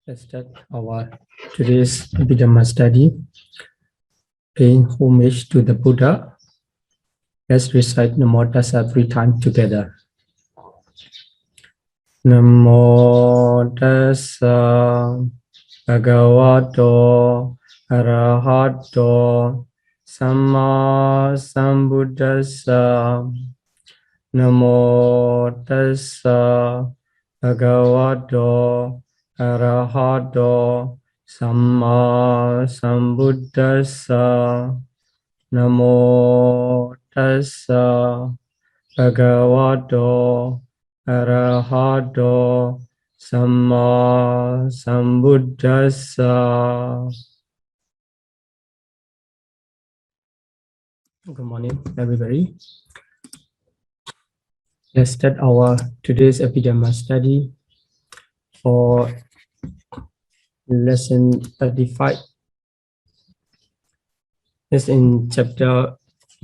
Let's start our today's Abhidhamma study. Paying homage to the Buddha. Let's recite Namo Tassa 3 times together. Namo Tassa Bhagavato Arahato Samma Sambuddhassa. Namo Tassa Bhagavato Arahato Samma Sambuddhassa. Namo Tassa Bhagavato Arahato Samma Sambuddhassa. Good morning, everybody. Let's start our today's Abhidhamma study for lesson 35. It's in chapter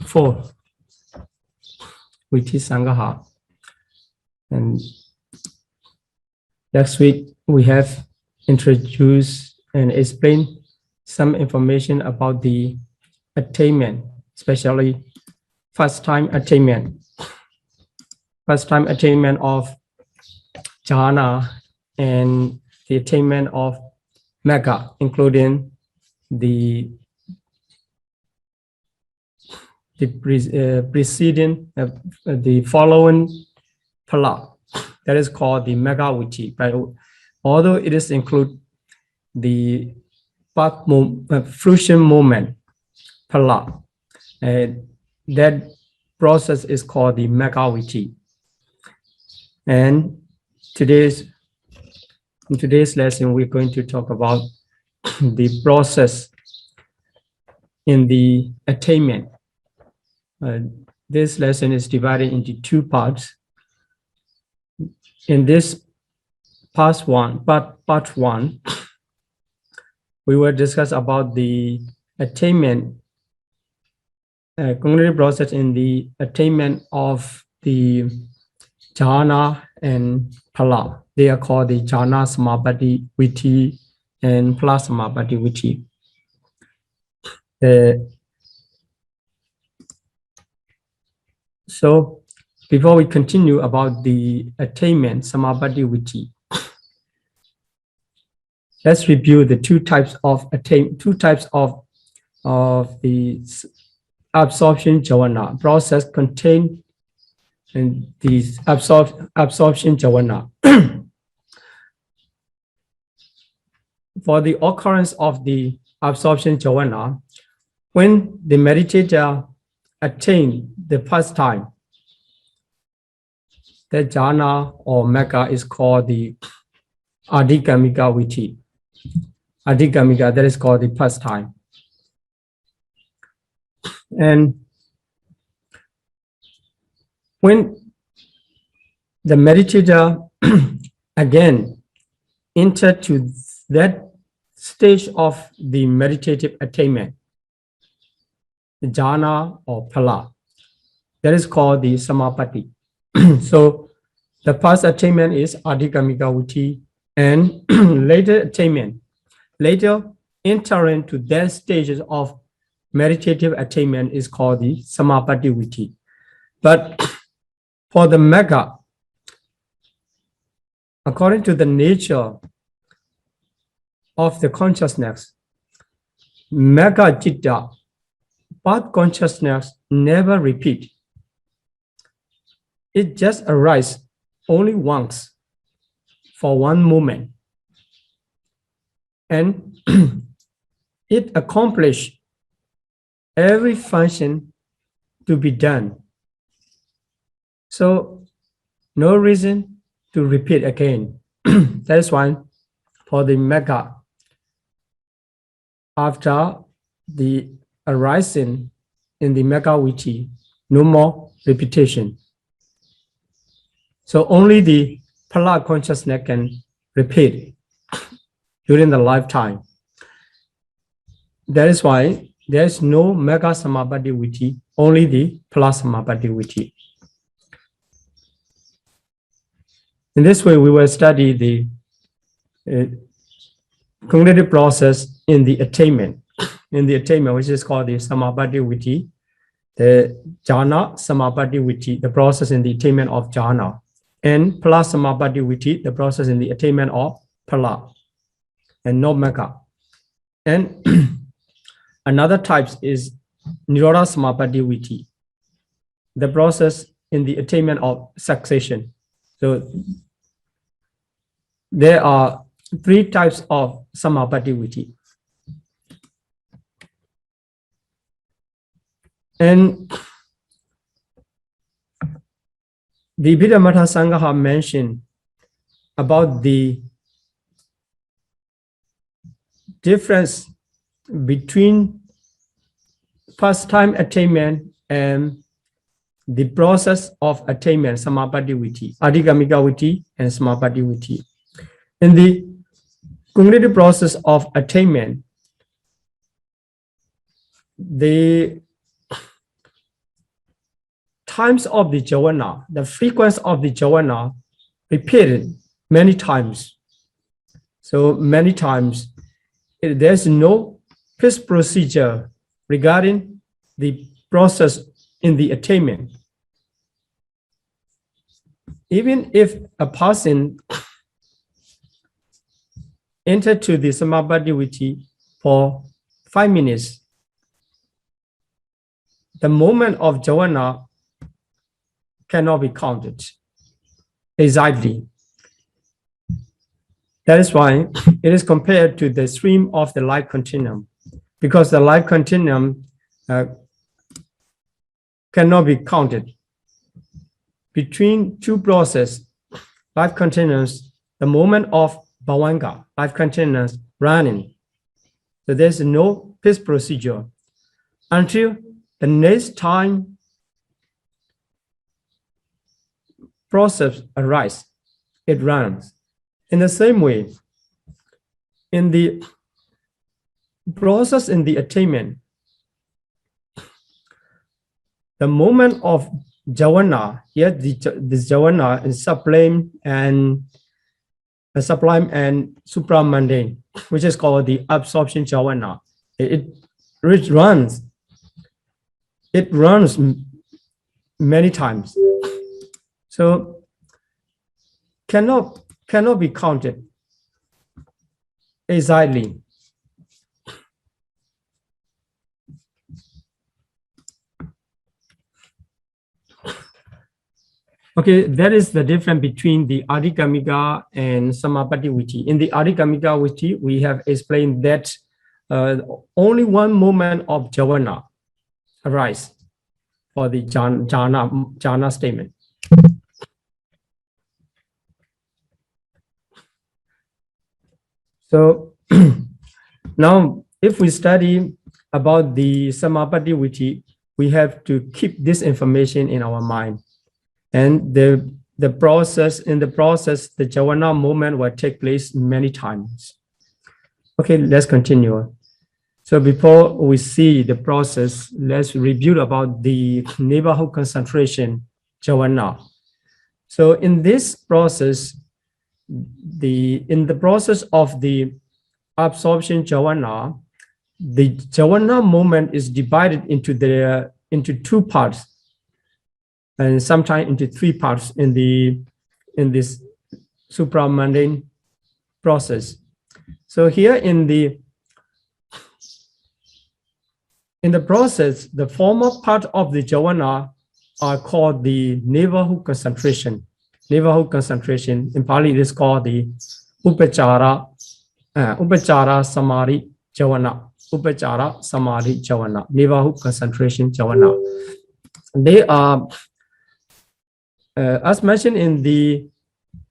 4, which is Sangaha. And last week we have introduced and explained some information about the attainment, especially first-time attainment. First-time attainment of jhana and the attainment of magga, including the preceding, the following phala, that is called the magga vitti. But although it is include the fruition moment phala, that process is called the magga vitti. And in today's lesson, we're going to talk about the process in the attainment. This lesson is divided into 2 parts. In this part one, we will discuss about the attainment, cognitive process in the attainment of the jhana and phala. They are called the jhana samapatti vitti and phala samapatti vitti. So before we continue about the attainment samapatti vitti, let's review the 2 types of the absorption jhana process contained in these absorption jhana. For the occurrence of the absorption jhana, when the meditator attain the first time, the jhana or magga is called the adhigamika vitti. Adhigamika, that is called the first time. And when the meditator again enter to that stage of the meditative attainment, the jhana or phala, that is called the samapatti. So the first attainment is adhigamika vitti, and later attainment, later entering to that stages of meditative attainment is called the samapatti vitti. But for the magga, according to the nature of the consciousness, magga citta, path consciousness never repeat. It just arises only once for one moment. And it accomplishes every function to be done. So no reason to repeat again. That is why for the magga, after the arising in the magga vitti, no more repetition. So only the phala consciousness can repeat during the lifetime. That is why there is no magga samapatti vitti, only the phala samapatti vitti. In this way, we will study the cognitive process in the attainment, which is called the Samapatti Viti, the Jhana Samapatti Viti, the process in the attainment of Jhana, and Phala Samapatti Viti, the process in the attainment of Phala, and no Magga. And another type is Nirodha Samapatti Viti, the process in the attainment of cessation. So there are 3 types of Samapatti Viti. And the Abhidhamma Sangha have mentioned about the difference between first time attainment and the process of attainment, Samapatti Viti, Adhigamika Viti and Samapatti Viti. In the cognitive process of attainment, the times of the jhana, the frequency of the jhana repeated many times. So many times, there's no fixed procedure regarding the process in the attainment. Even if a person entered to the Samapatti Viti for 5 minutes, the moment of jhana cannot be counted exactly. That is why it is compared to the stream of the life continuum, because the life continuum cannot be counted. Between 2 processes, life continuums, the moment of bhavanga, life continuums running. So there's no fixed procedure until the next time process arises, it runs. In the same way, in the process in the attainment, the moment of jhana, yet this jhana is sublime and supramundane, which is called the absorption jhana. It runs many times. So cannot be counted exactly. Okay, that is the difference between the Adhigamika and Samapatti Viti. In the Adhigamika Viti, we have explained that only one moment of jhana arises for the jhana statement. So now, if we study about the Samapatti Viti, we have to keep this information in our mind. And the process, the jhana movement will take place many times. Okay, let's continue. So before we see the process, let's review about the neighborhood concentration jhana. So in this process, in the process of the absorption jhana, the jhana movement is divided into 2 parts, and sometimes into 3 parts in this supramundane process. So here in the process, the former part of the jhana are called the neighborhood concentration. Neighborhood concentration in Pali it is called the upachara samadhi jhana. Upachara samadhi jhana. Neighborhood concentration jhana. They are as mentioned in the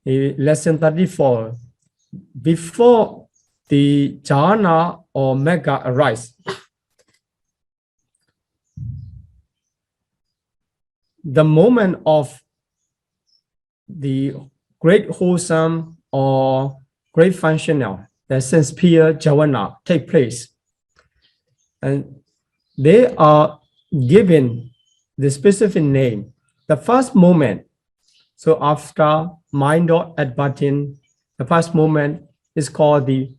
lesson 34, before the jhana or magga arise, the moment of the great wholesome or great functional, the sense-pure jhana take place. And they are given the specific name. The first moment, so after mind dot at button, the first moment is called the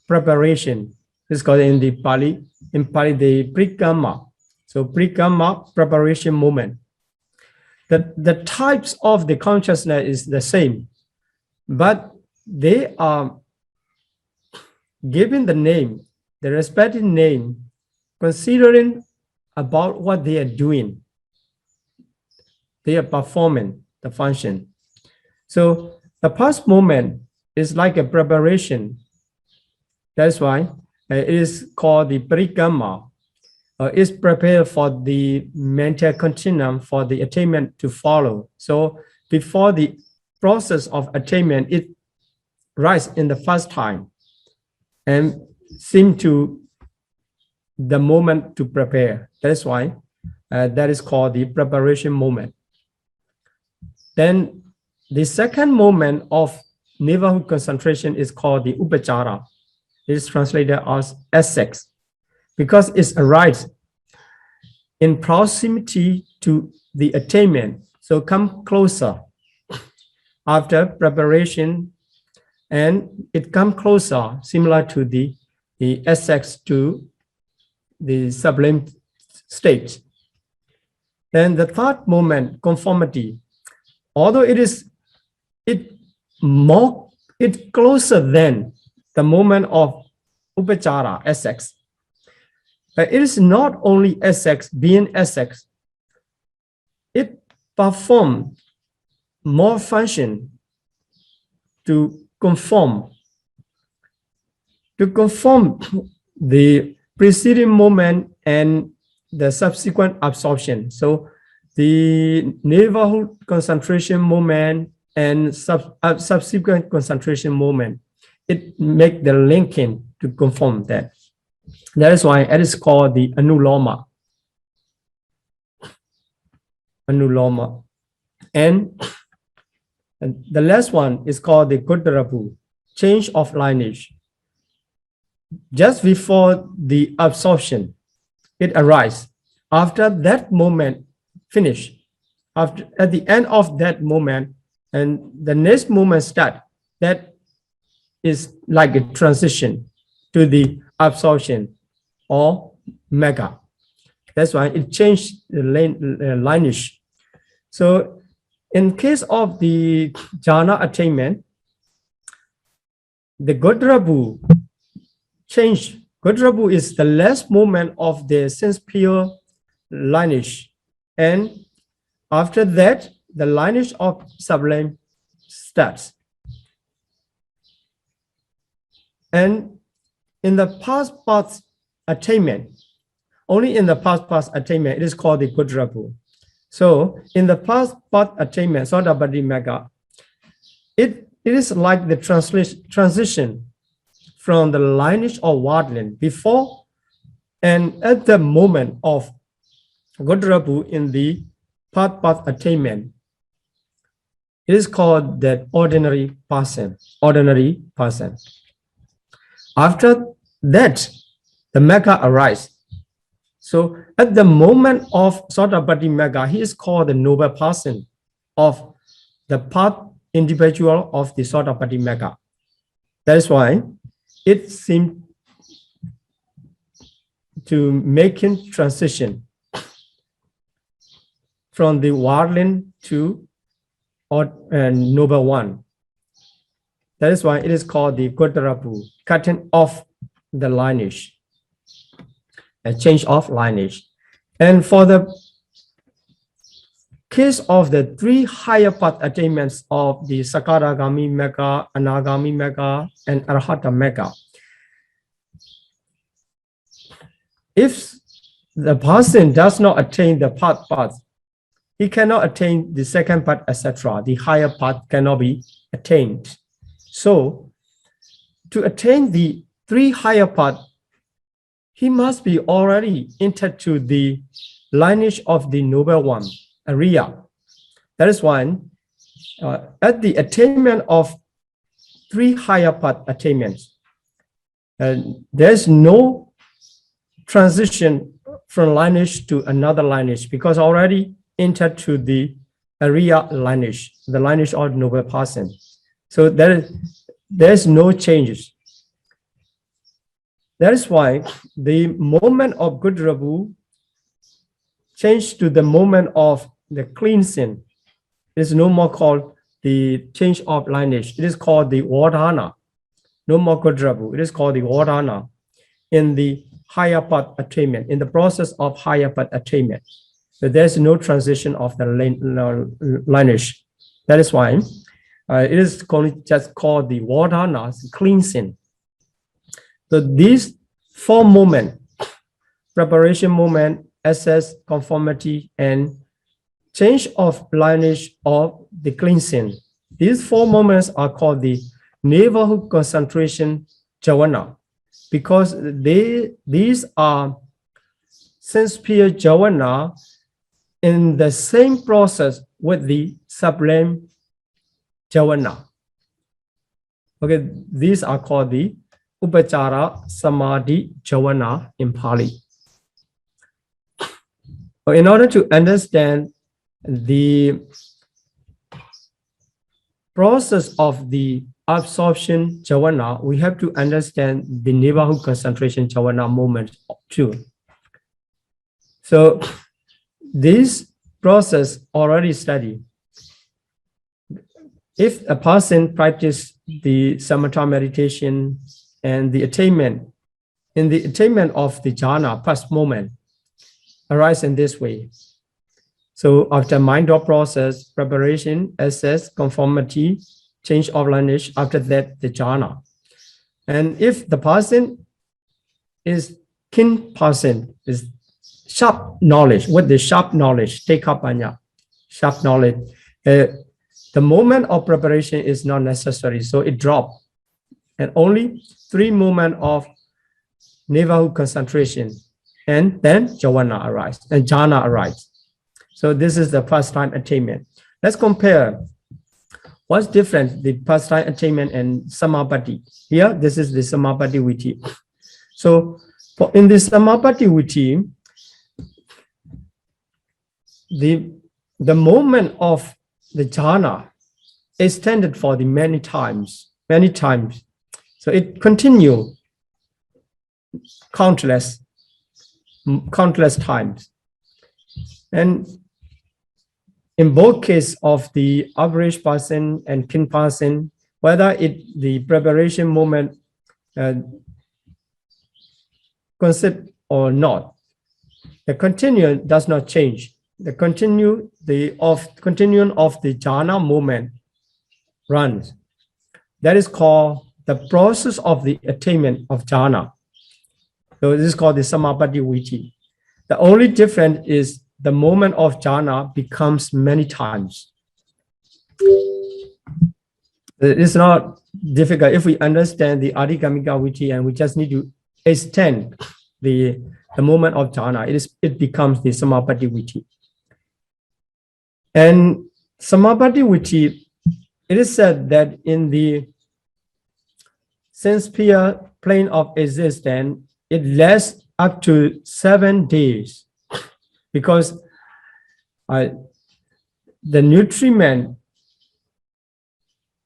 preparation. This is called in the Pali, the Prikrama. So Prikrama, preparation moment. The types of the consciousness is the same, but they are given the name, the respective name, considering about what they are doing. They are performing the function. So the past moment is like a preparation. That's why it is called the Parikama. It's prepared for the mental continuum for the attainment to follow. So before the process of attainment, it rises in the first time and seem to the moment to prepare. That's why that is called the preparation moment. Then the second moment of neighborhood concentration is called the upachara. It is translated as Essex, because it arrives in proximity to the attainment. So come closer after preparation, and it comes closer, similar to the Essex to the sublime state. Then the third moment, conformity. Although it closer than the moment of upachara, Essex. But it is not only Essex, being Essex, it performs more function to conform the preceding moment and the subsequent absorption. So the neighborhood concentration moment and subsequent concentration moment, it make the linking to conform that. That is why it is called the anuloma. Anuloma. And the last one is called the Godrapu, change of lineage. Just before the absorption, it arises. After that moment finish, at the end of that moment, and the next moment start, that is like a transition to the absorption or mega. That's why it changed the lineage. So in case of the jhana attainment, the Godrabu change. Godrabu is the last moment of the sense pure lineage. And after that, the lineage of sublime starts. And in the past path attainment, only in the past attainment, it is called the Godrapu. So in the past path attainment, Sodapatti Magga, it is like the transition from the lineage of Wardland before and at the moment of Godrapu in the path attainment. It is called that ordinary person. After that, the Magga arises. So at the moment of Sodapatti Magga, he is called the noble person of the path individual of the Sodapatti Magga. That is why it seemed to make him transition from the Wardland to noble one. That is why it is called the Godrapu, cutting off the lineage, a change of lineage. And for the case of the three higher path attainments of the Sakadagami Magga, Anagami Magga, and Arhata Magga, if the person does not attain the path, he cannot attain the second path, etc. The higher path cannot be attained. So to attain the three higher path, he must be already entered to the lineage of the noble one, Arya. That is why at the attainment of three higher path attainments, there is no transition from lineage to another lineage, because already entered to the Arya lineage, the lineage of noble person. So there is no changes. That is why the moment of good rabu changed to the moment of the cleansing. It is no more called the change of lineage. It is called the Vardhana. No more good rabu. It is called the Vardhana in the higher path attainment, in the process of higher path attainment. So there's no transition of the lineage. That is why it is just called the Vardhana, cleansing. So these four moments, preparation moment, access, conformity, and change of lineage of the cleansing. These four moments are called the neighborhood concentration jhana, because these are sense-pure jhana in the same process with the sublime jhana. Okay, these are called the Upachara Samadhi Jhana in Pali. In order to understand the process of the absorption jhana, we have to understand the neighborhood concentration jhana moment too. So this process already studied. If a person practice the samatha meditation and the attainment, in the attainment of the jhana past moment arise in this way. So after mind door process, preparation, access, conformity, change of lineage, after that the jhana. And if the person is keen person, is sharp knowledge, with the sharp knowledge, take up panya, sharp knowledge, the moment of preparation is not necessary, so it drops. And only 3 moments of neighborhood concentration, and then jhana arises, and jhana arises. So this is the first time attainment. Let's compare what's different, the first time attainment and samapatti. Here, this is the samapatti viti. So in the samapatti viti, the moment of the jhana extended for the many times. So it continue countless times. And in both cases of the average person and keen person, whether the preparation moment concept or not, the continuum does not change. The continuum of the jhana moment runs. That is called the process of the attainment of jhana. So this is called the samapatti viti. The only difference is the moment of jhana becomes many times. It's not difficult if we understand the adhigamika viti, and we just need to extend the moment of jhana. It becomes the samapatti viti. And samapatti viti, it is said that in the sense-pure plane of existence, it lasts up to 7 days, because the nutriment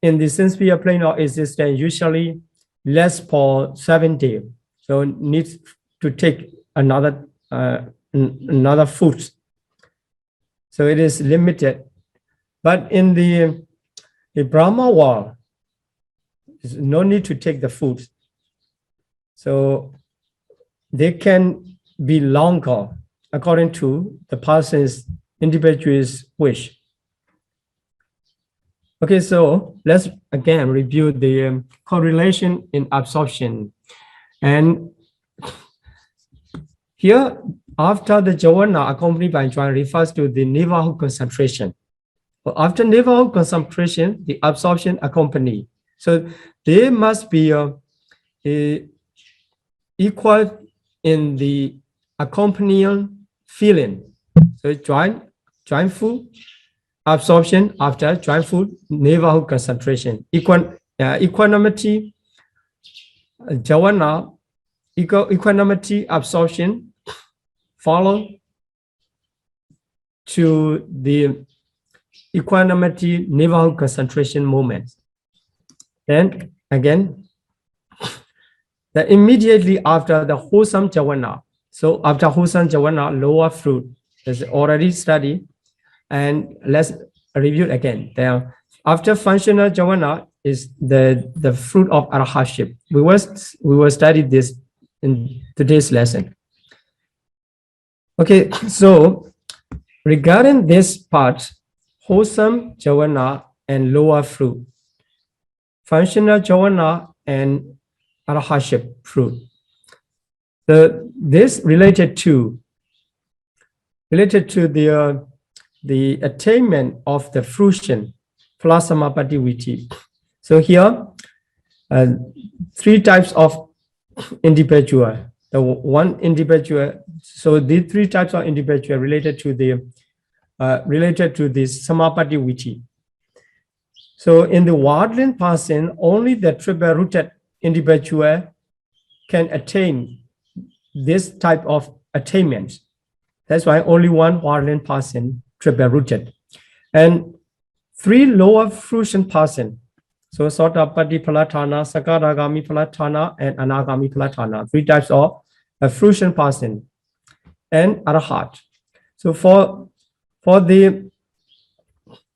in the sense-pure plane of existence usually lasts for 7 days. So it needs to take another food. So it is limited. But in the Brahma world, there's no need to take the food. So they can be longer according to the person's individual's wish. Okay, so let's again review the correlation in absorption. And here, after the jhana accompanied by jhana refers to the neighborhood concentration. After neighborhood concentration, the absorption accompany. So they must be equal in the accompanying feeling. So joyful absorption after joyful neighborhood concentration. Equanimity, jhana, equanimity absorption follow to the equanimity neighborhood concentration moment. Then again, that immediately after the wholesome jhana, so after wholesome jhana, lower fruit is already studied, and let's review it again. Then after functional jhana is the fruit of arahaship. We will study this in today's lesson. Okay, so regarding this part, wholesome jhana and lower fruit, functional jhana and arahaship fruit. This related to the attainment of the fruition plus samapatti viti. So here, three types of individual. The one individual. So the three types of individual related to this samapatti viti. So in the worldling person, only the triple rooted individual can attain this type of attainment. That's why only one worldling person triple rooted, and three lower fruition person. So Sotapatti Palatana, Sakaragami Palatana, and Anagami Palatana. Three types of fruition person and Arahat. So for the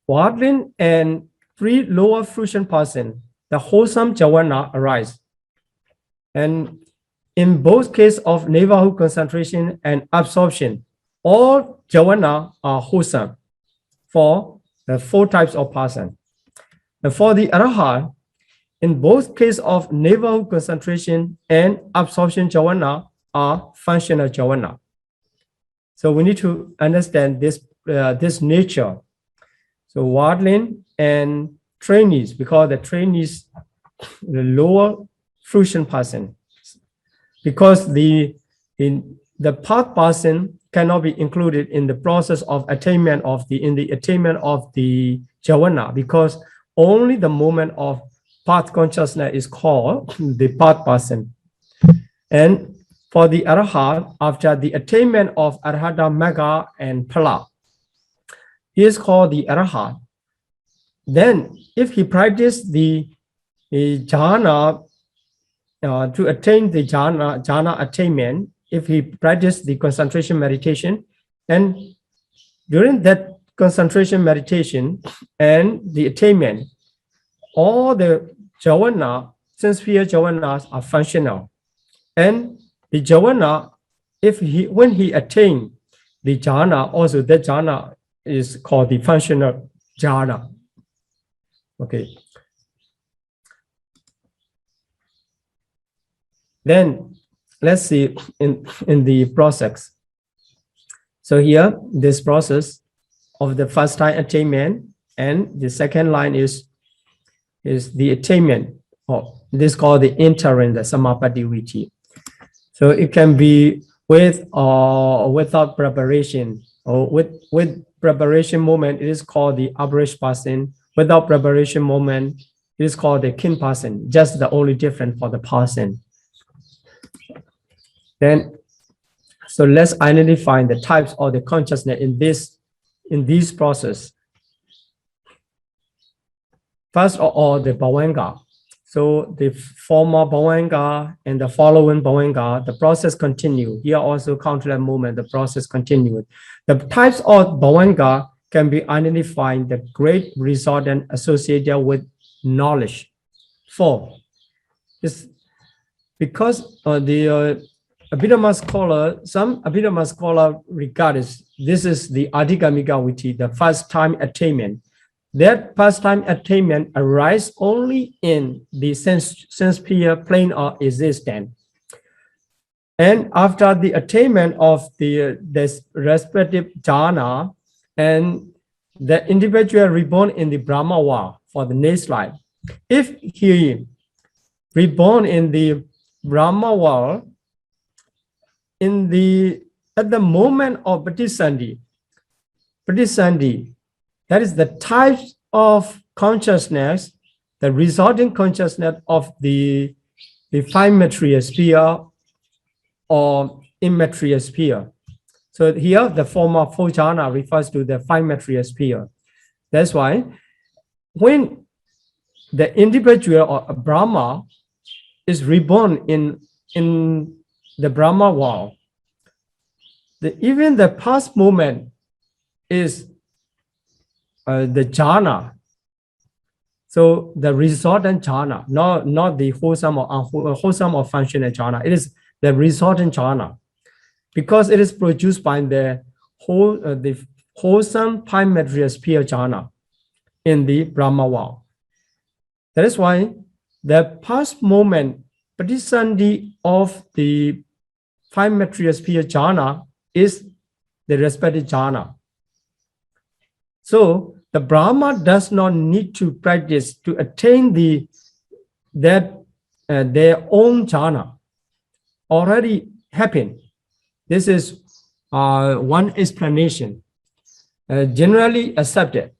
worldling and three lower fruition person, the wholesome jhana arise. And in both cases of neighborhood concentration and absorption, all jhana are wholesome for the four types of person. And for the Arahat, in both cases of neighborhood concentration and absorption jhana are functional jhana. So we need to understand this nature. So worldling and trainees, because the trainees, the lower fruition person, because the path person cannot be included in the process of attainment of the jhana, because only the moment of path consciousness is called the path person. And for the Arahat, after the attainment of Arahata Magga and Phala, he is called the Arahat. Then if he practiced the jhana to attain the jhana attainment, if he practiced the concentration meditation, and during that concentration meditation and the attainment, all the jhana, sense-sphere jhanas are functional. And the jhana, when he attained the jhana, also that jhana is called the functional jhana. Okay. Then let's see in the process. So here, this process of the first time attainment, and the second line is the attainment of this called the entering the samapatti viti. So it can be with or without preparation, or with preparation moment, it is called the average person. Without preparation moment, it is called the kin person. Just the only difference for the person. Then, so let's identify the types of the consciousness in this process. First of all, the bhavanga. So the former bhavanga and the following bhavanga, the process continues. Here also counter movement, the process continues. The types of bhavanga can be identified, the great resultant associated with knowledge. 4 is because the Abhidhamma scholar, some Abhidhamma scholar regard this is the Adhigamika Viti, the first time attainment. That first time attainment arises only in the sense-sphere plane of existence. And after the attainment of this respective jhana, and the individual reborn in the Brahma world for the next life, if he reborn in the Brahma world, at the moment of Pratisandhi, that is the type of consciousness, the resulting consciousness of the five material sphere or immaterial sphere. So here the form of four jhana refers to the five material sphere. That's why when the individual or a Brahma is reborn in the Brahma world. Even the past moment is the jhana. So the resultant jhana, not the wholesome or unwholesome or functional jhana. It is the resultant jhana, because it is produced by the wholesome prime material sphere jhana in the Brahma world. That is why the past moment patisandhi of the prime material sphere jhana is the respective jhana. So the Brahma does not need to practice to attain their own jhana. Already happened. This is one explanation, generally accepted.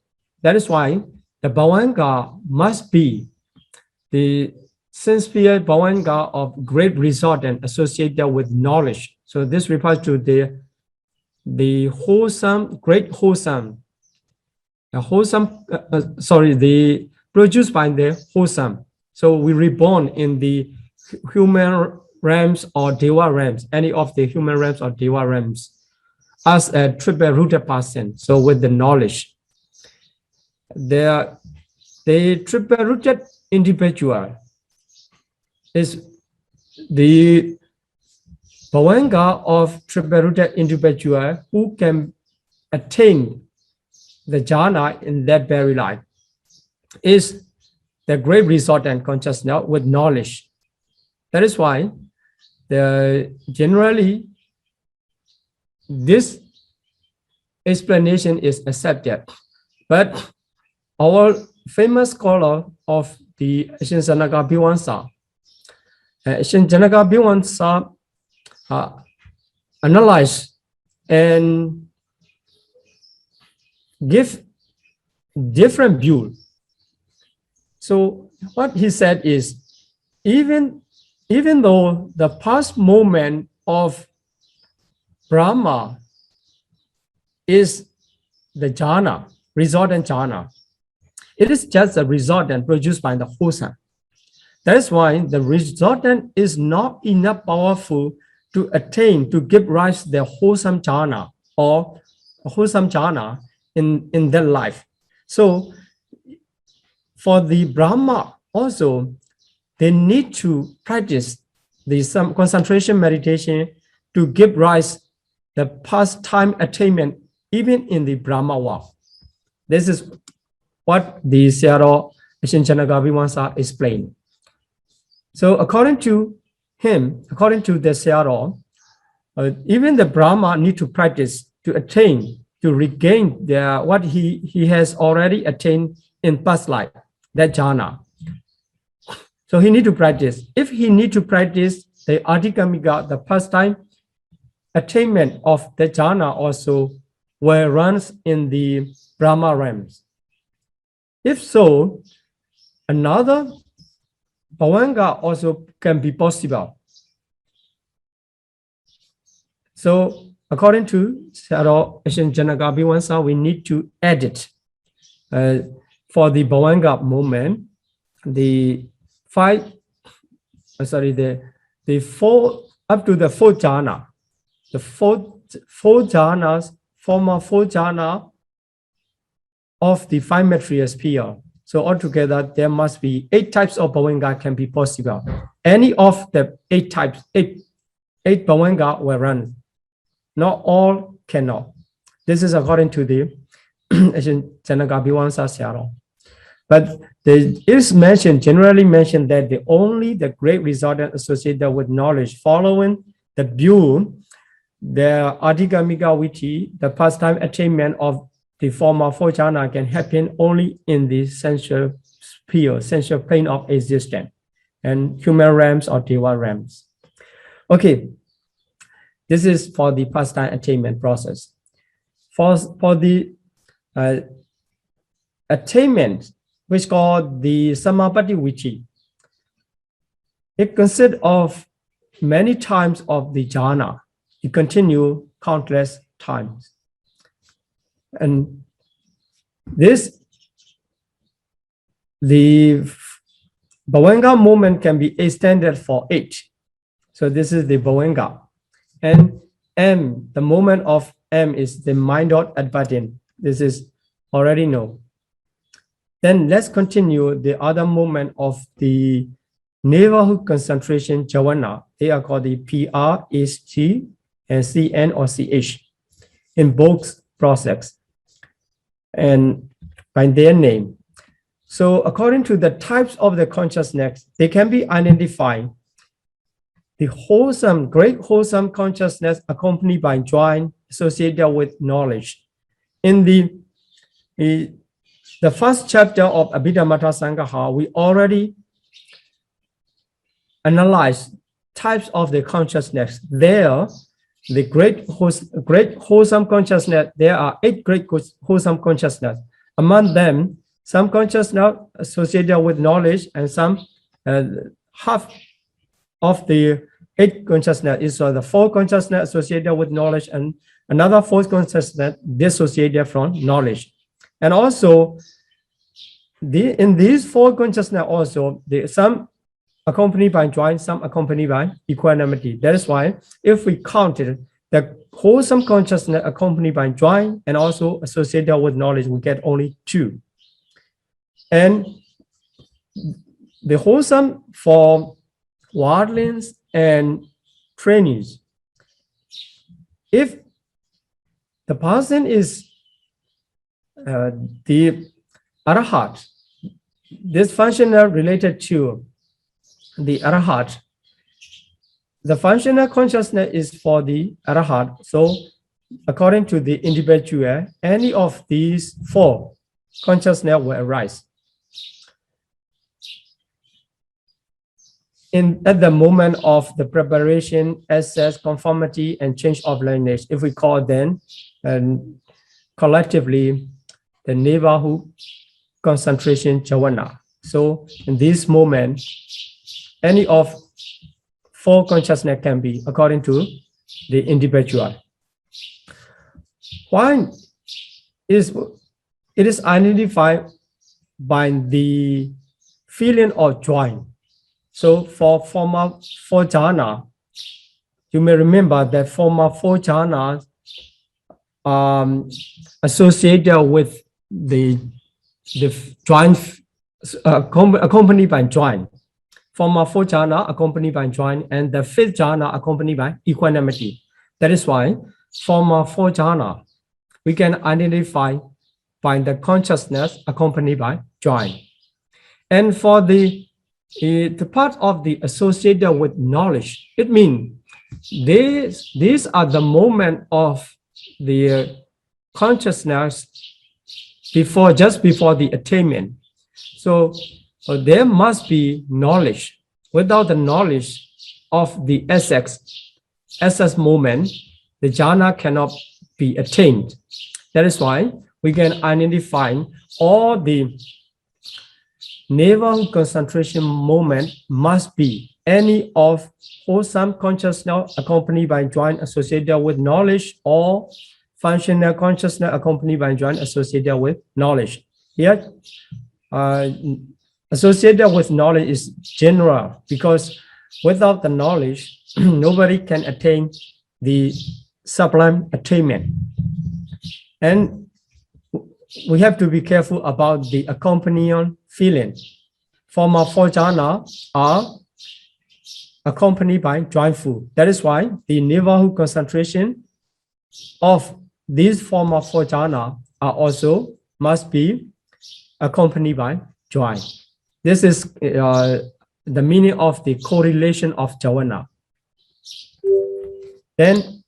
That is why the Bhavanga must be the sincere Bhavanga of great result and associated with knowledge. So this refers to the wholesome, great wholesome, the produced by the wholesome. So we reborn in the human realms or Deva realms, any of the human realms or Deva realms, as a triple rooted person. So with the knowledge, the triple rooted individual is the Bhavanga of triple rooted individual who can attain the jhana in that very life, is the great result and consciousness with knowledge. That is why generally this explanation is accepted. But our famous scholar of the Asian Janaka Bhiwansa, Asian Janaka Bhiwansa analyze and give different view. So what he said is, even though the past moment of Brahma is the jhana, resultant jhana, it is just a resultant produced by the wholesome. That is why the resultant is not enough powerful to attain, to give rise to the wholesome jhana or wholesome jhana in their life. So for the Brahma also, they need to practice some concentration meditation to give rise the past time attainment even in the Brahma world. This is what the Sayadaw Ajahn Janaka Bhiwansa explained. So according to him, according to the Sayadaw, even the Brahma need to practice to attain, to regain what he has already attained in past life, that jhana. So he need to practice. If he need to practice the adhikamika, the past time attainment of the jhana also will runs in the Brahma realms. If so, another Bhavanga also can be possible. So according to Sayadaw Ajahn Janaka Bhiwansa, we need to edit for the Bhavanga moment, the four up to the fourth jhana. The four jhanas form a four jhana of the five material sphere. So altogether, there must be 8 types of Bhavanga can be possible. Any of the 8 types, 8 Bhavanga will run. Not all cannot. This is according to the Janaka Bhiwansa Sayadaw. But it is mentioned, generally mentioned, that only the great resultant associated with knowledge following the view, the adhikamika viti, the pastime attainment of the former four jhana can happen only in the sensual sphere, sensual plane of existence, and human realms or Deva realms. Okay, this is for the pastime attainment process. For the attainment, which called the Samapatti Viti, it consists of many times of the jhana. It continue countless times. And this, the Bhavanga movement can be extended for 8. So this is the Bhavanga. And M, the movement of M is the mind dot advertent. This is already known. Then let's continue the other movement of the neighborhood concentration Javana. They are called the PR, HG, and CN or CH in both process and by their name. So according to the types of the consciousness, they can be identified. The wholesome, great wholesome consciousness accompanied by joy associated with knowledge. In the first chapter of Abhidhamma Sangaha, we already analyzed types of the consciousness. There, the great wholesome consciousness, there are 8 great wholesome consciousness. Among them, some consciousness associated with knowledge and some half of the 8 consciousness is the 4 consciousness associated with knowledge and another 4 consciousness dissociated from knowledge. And also, in these 4 consciousness also, some accompanied by joy, some accompanied by equanimity. That is why if we counted the wholesome consciousness accompanied by joy and also associated with knowledge, we get only 2. And the wholesome for worldlings and trainees. If the person is the Arahat, this functional related to the Arahat, the functional consciousness is for the Arahat. So according to the individual, any of these 4 consciousness will arise. At the moment of the preparation, access, conformity, and change of lineage, if we call them collectively the neighborhood concentration Javana. So in this moment, any of 4 consciousness can be according to the individual. Why it is identified by the feeling of joy. So for former 4 jhana, you may remember that former 4 jhanas associated with the joint accompanied by joy. Former 4 jhana accompanied by joy, and the 5th jhana accompanied by equanimity. That is why former 4 jhana we can identify by the consciousness accompanied by joy. And for the part of the associated with knowledge, it means these are the moment of the consciousness just before the attainment. So there must be knowledge. Without the knowledge of the essence moment, the jhana cannot be attained. That is why we can identify all the naval concentration moment must be any of wholesome consciousness accompanied by joint associated with knowledge or functional consciousness accompanied by joint associated with knowledge. Here, associated with knowledge is general because without the knowledge, nobody can attain the sublime attainment. And we have to be careful about the accompanying feeling. Former 4 jhana are accompanied by joyful. That is why the neighborhood concentration of these former 4 jhana are also must be accompanied by joy. This is the meaning of the correlation of jhana. Then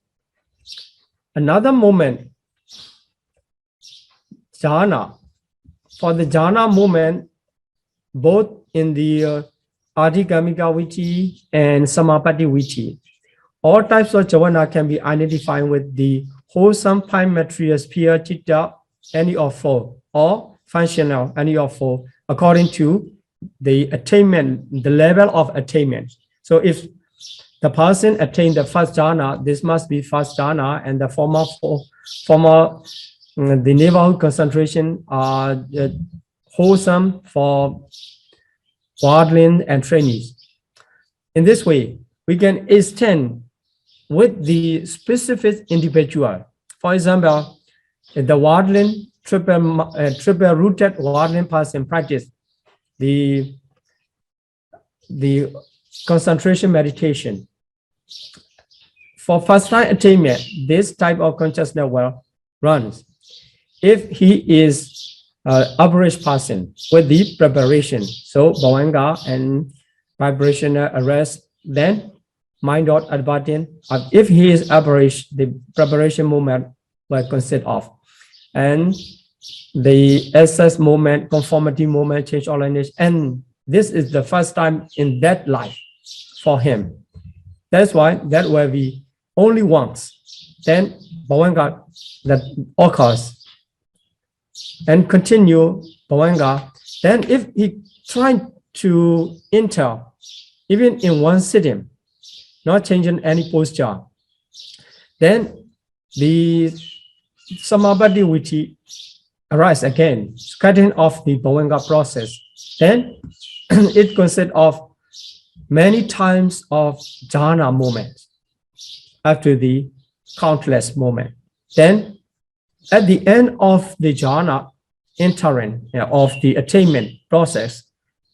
another moment, jhana. For the jhana moment, both in the Adhigamika Viti and Samapatti Viti, all types of jhana can be identified with the wholesome prime material sphere, chitta, any of 4, or functional, any of 4, according to the attainment, the level of attainment. So if the person attained the first jhana, this must be first jhana, and the former the neighborhood concentration are wholesome for wardling, and trainees. In this way, we can extend with the specific individual. For example, the wardling triple rooted wardling person practice the concentration meditation. For first time attainment, this type of consciousness will runs. If he is average person with the preparation, so Bhavanga and vibrational arrest, then mind dot adverting. If he is average, the preparation movement will consist of, and the access movement, conformity movement, change or lineage, and this is the first time in that life for him. That's why that will be only once. Then Bhavanga that occurs and continue Bhavanga. Then if he trying to enter, even in one sitting, not changing any posture, then the Samabadi Viti arise again, cutting off the Bhavanga process. Then it consists of many times of jhana moments after the countless moment. Then at the end of the jhana entering of the attainment process,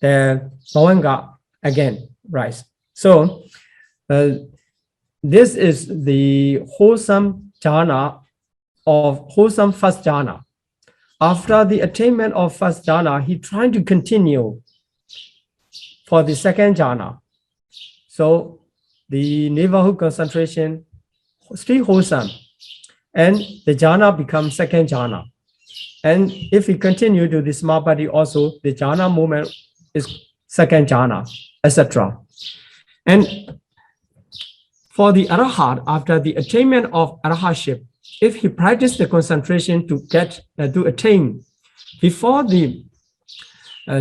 the Bhavanga again rise. So this is the wholesome jhana of wholesome first jhana. After the attainment of first jhana, he trying to continue for the second jhana. So the neighborhood concentration still wholesome, and the jhana becomes second jhana. And if we continue to the Samabadi also, the jhana movement is second jhana, etc. And for the Arahat, after the attainment of Arahatship, if he practiced the concentration to attain, before the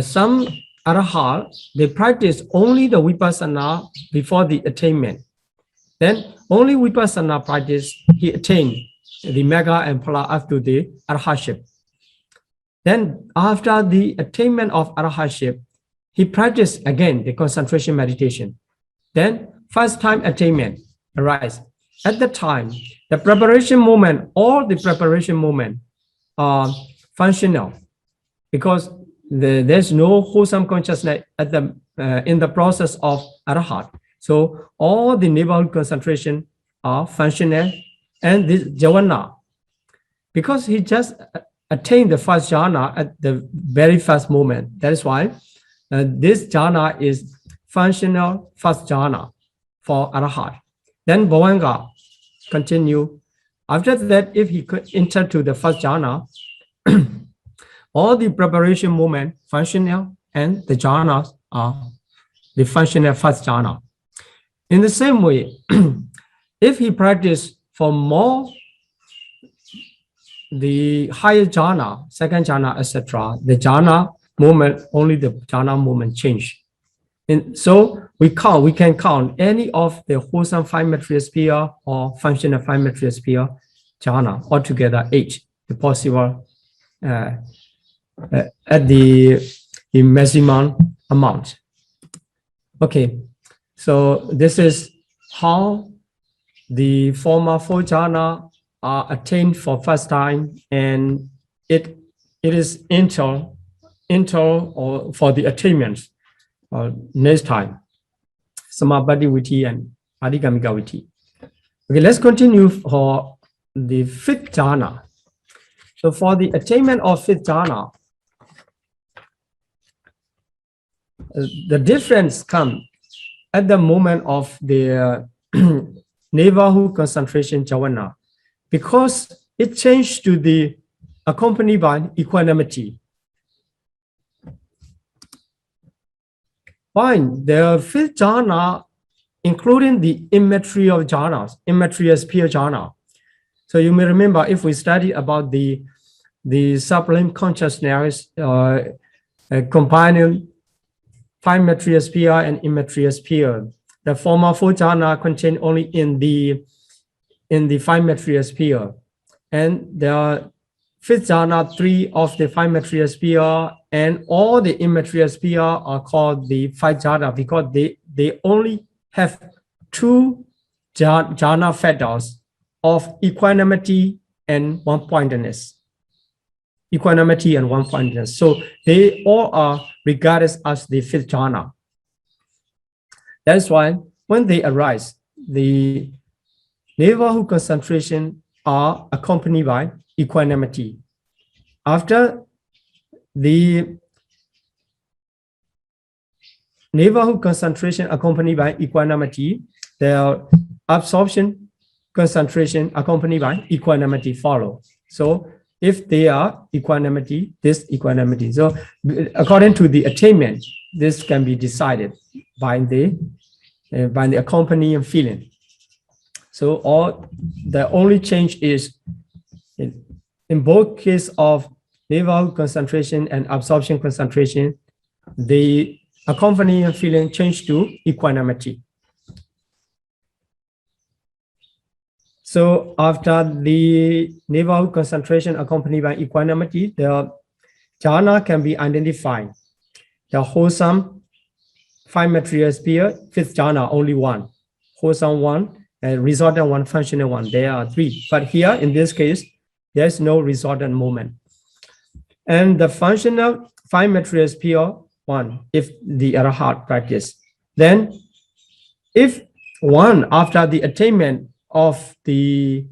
some Arahat, they practice only the Vipassana before the attainment. Then only Vipassana practice, he attained the Mega and Phala after the Arahatship. Then after the attainment of Arahatship, he practiced again the concentration meditation. Then first time attainment arise. At the time, the preparation movement, all the preparation movement are functional because there's no wholesome consciousness at the in the process of Arahat. So all the neighborhood concentration are functional, and this jhana, because he just attained the first jhana at the very first moment. That is why this jhana is functional first jhana for Arahat. Then Bhavanga continue. After that, if he could enter to the first jhana, all the preparation movement functional, and the jhanas are the functional first jhana. In the same way, if he practice for more the higher jhana, second jhana, etc., the jhana movement, only the jhana movement change. And so we can count any of the wholesome five material sphere or functional five material sphere jhana, altogether 8, the possible at the maximum amount. Okay, so this is how the former 4 jhana are attained for first time, and it is enter or for the attainments next time, Samabadi Viti and Adhigamika Viti. Okay, let's continue for the 5th jhana. So for the attainment of 5th jhana, the difference comes at the moment of the neighborhood concentration jhana, because it changed to the accompanied by equanimity. Fine, the 5th jhana, including the immaterial jhanas, immaterial sphere jhana. So you may remember, if we study about the sublime consciousness combining 5 material sphere and immaterial sphere, the former 4 jhana contain only in the 5 material sphere, and there are fifth jhana 3 of the 5 material sphere, and all the immaterial sphere are called the 5 jhana because they only have 2 jhana factors of equanimity and one-pointedness. Equanimity and one-pointedness. So they all are regarded as the fifth jhana. That's why when they arise, the neighborhood concentration are accompanied by equanimity. After the neighborhood concentration accompanied by equanimity, the absorption concentration accompanied by equanimity follow. So if they are equanimity, this equanimity. So according to the attainment, this can be decided by the accompanying feeling. So the only change is in both cases of neighborhood concentration and absorption concentration, the accompanying feeling change to equanimity. So after the neighborhood concentration accompanied by equanimity, the jhana can be identified. The wholesome 5 material sphere, fifth jhana, only 1. Wholesome 1, and resultant 1, functional 1. There are 3. But here, in this case, there is no resultant moment. And the functional 5 material sphere, 1, if the Arahat practice. Then, if 1, after the attainment of the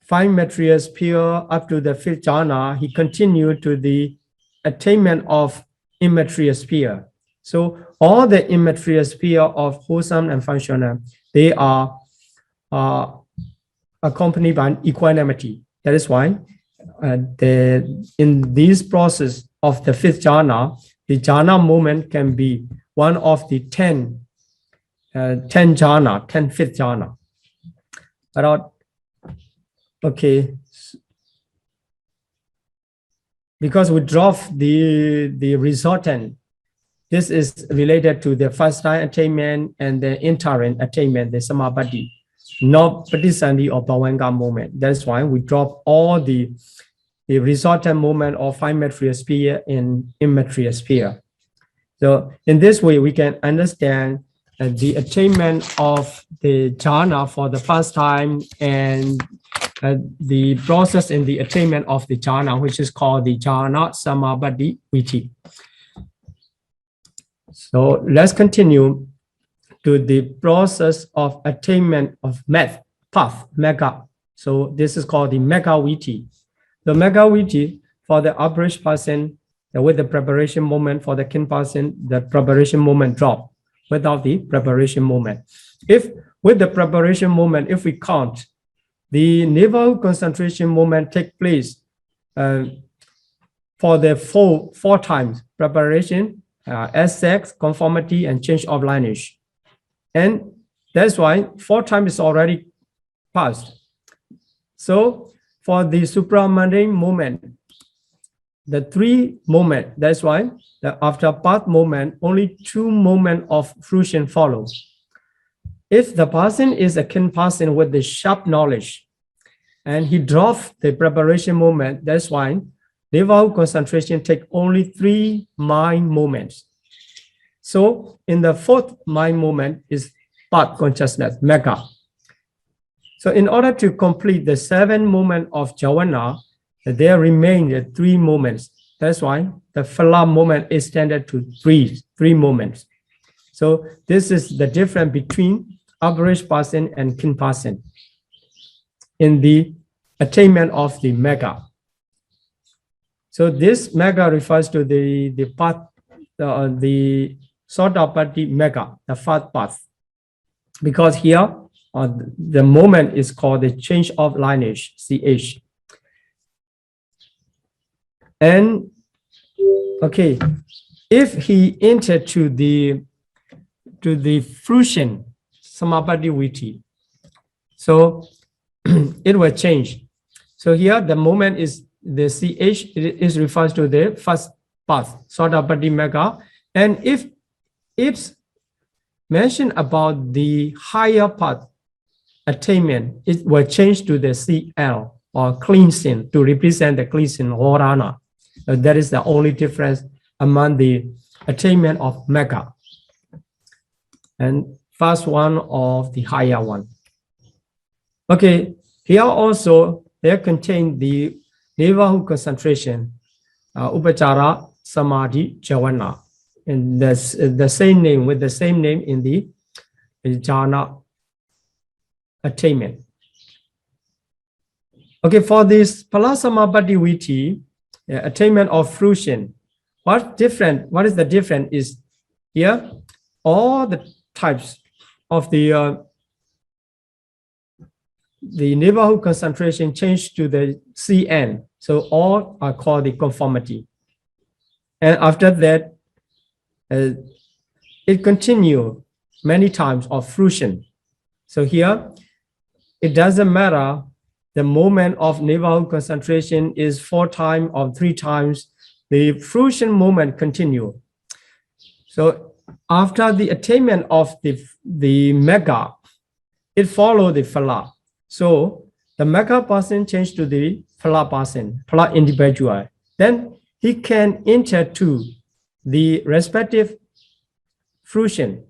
5 material sphere up to the 5th jhana, he continued to the attainment of immaterial sphere. So all the immaterial sphere of wholesome and functional, they are accompanied by equanimity. That is why in this process of the 5th jhana, the jhana moment can be one of the 10 jhana, 10 fifth jhana. Okay, because we drop the resultant, this is related to the first time attainment and the interim attainment, the samapatti, not patisandhi or bhavanga moment. That's why we drop all the resultant moment of 5 material sphere in immaterial sphere. So in this way, we can understand the attainment of the jhana for the first time and the process in the attainment of the jhana, which is called the jhana samapatti viti. So let's continue to the process of attainment of path, mega. So this is called the mega viti. The mega viti for the average person, with the preparation moment, for the kin person, the preparation moment drop without the preparation moment. If with the preparation moment, if we count, the neighborhood concentration moment take place for the four times: preparation, sex, conformity, and change of lineage. And that's why 4 times is already passed. So for the supramundane moment, the 3 moment, that's why after path moment, only 2 moments of fruition follow. If the person is a kin person with the sharp knowledge and he drops the preparation moment, that's why neighborhood concentration take only 3 mind moments. So in the 4th mind moment is path consciousness, mega. So in order to complete the 7 moment of jhana, there remain 3 moments. That's why the phala moment is extended to 3 moments. So this is the difference between average person and kin person in the attainment of the mega. So this mega refers to the path, the Sotapatti mega, the 4th path, because here the moment is called the change of lineage, CH. And okay, if he entered to the fruition, samapatti viti, so it will change. So here the moment is the CH, it is refers to the 1st path, Sotapatti mega. And if it's mentioned about the higher path attainment, it will change to the CL, or cleansing to represent the cleansing Horana. That is the only difference among the attainment of Mega. And first one of the higher one. Okay, here also they contain the neighborhood concentration, Upachara Samadhi Javana, and the same name with the same name in the jhana attainment. Okay, for this Palasamabhati Viti, attainment of fruition, what is the difference is here, all the types of the neighborhood concentration change to the CN. So all are called the conformity. And after that, it continues many times of fruition. So here, it doesn't matter the moment of neighborhood concentration is 4 times or 3 times, the fruition moment continue. So after the attainment of the Mega, it follow the Phala. So the Mega person changed to the Phala person, Phala individual. Then he can enter to the respective fruition,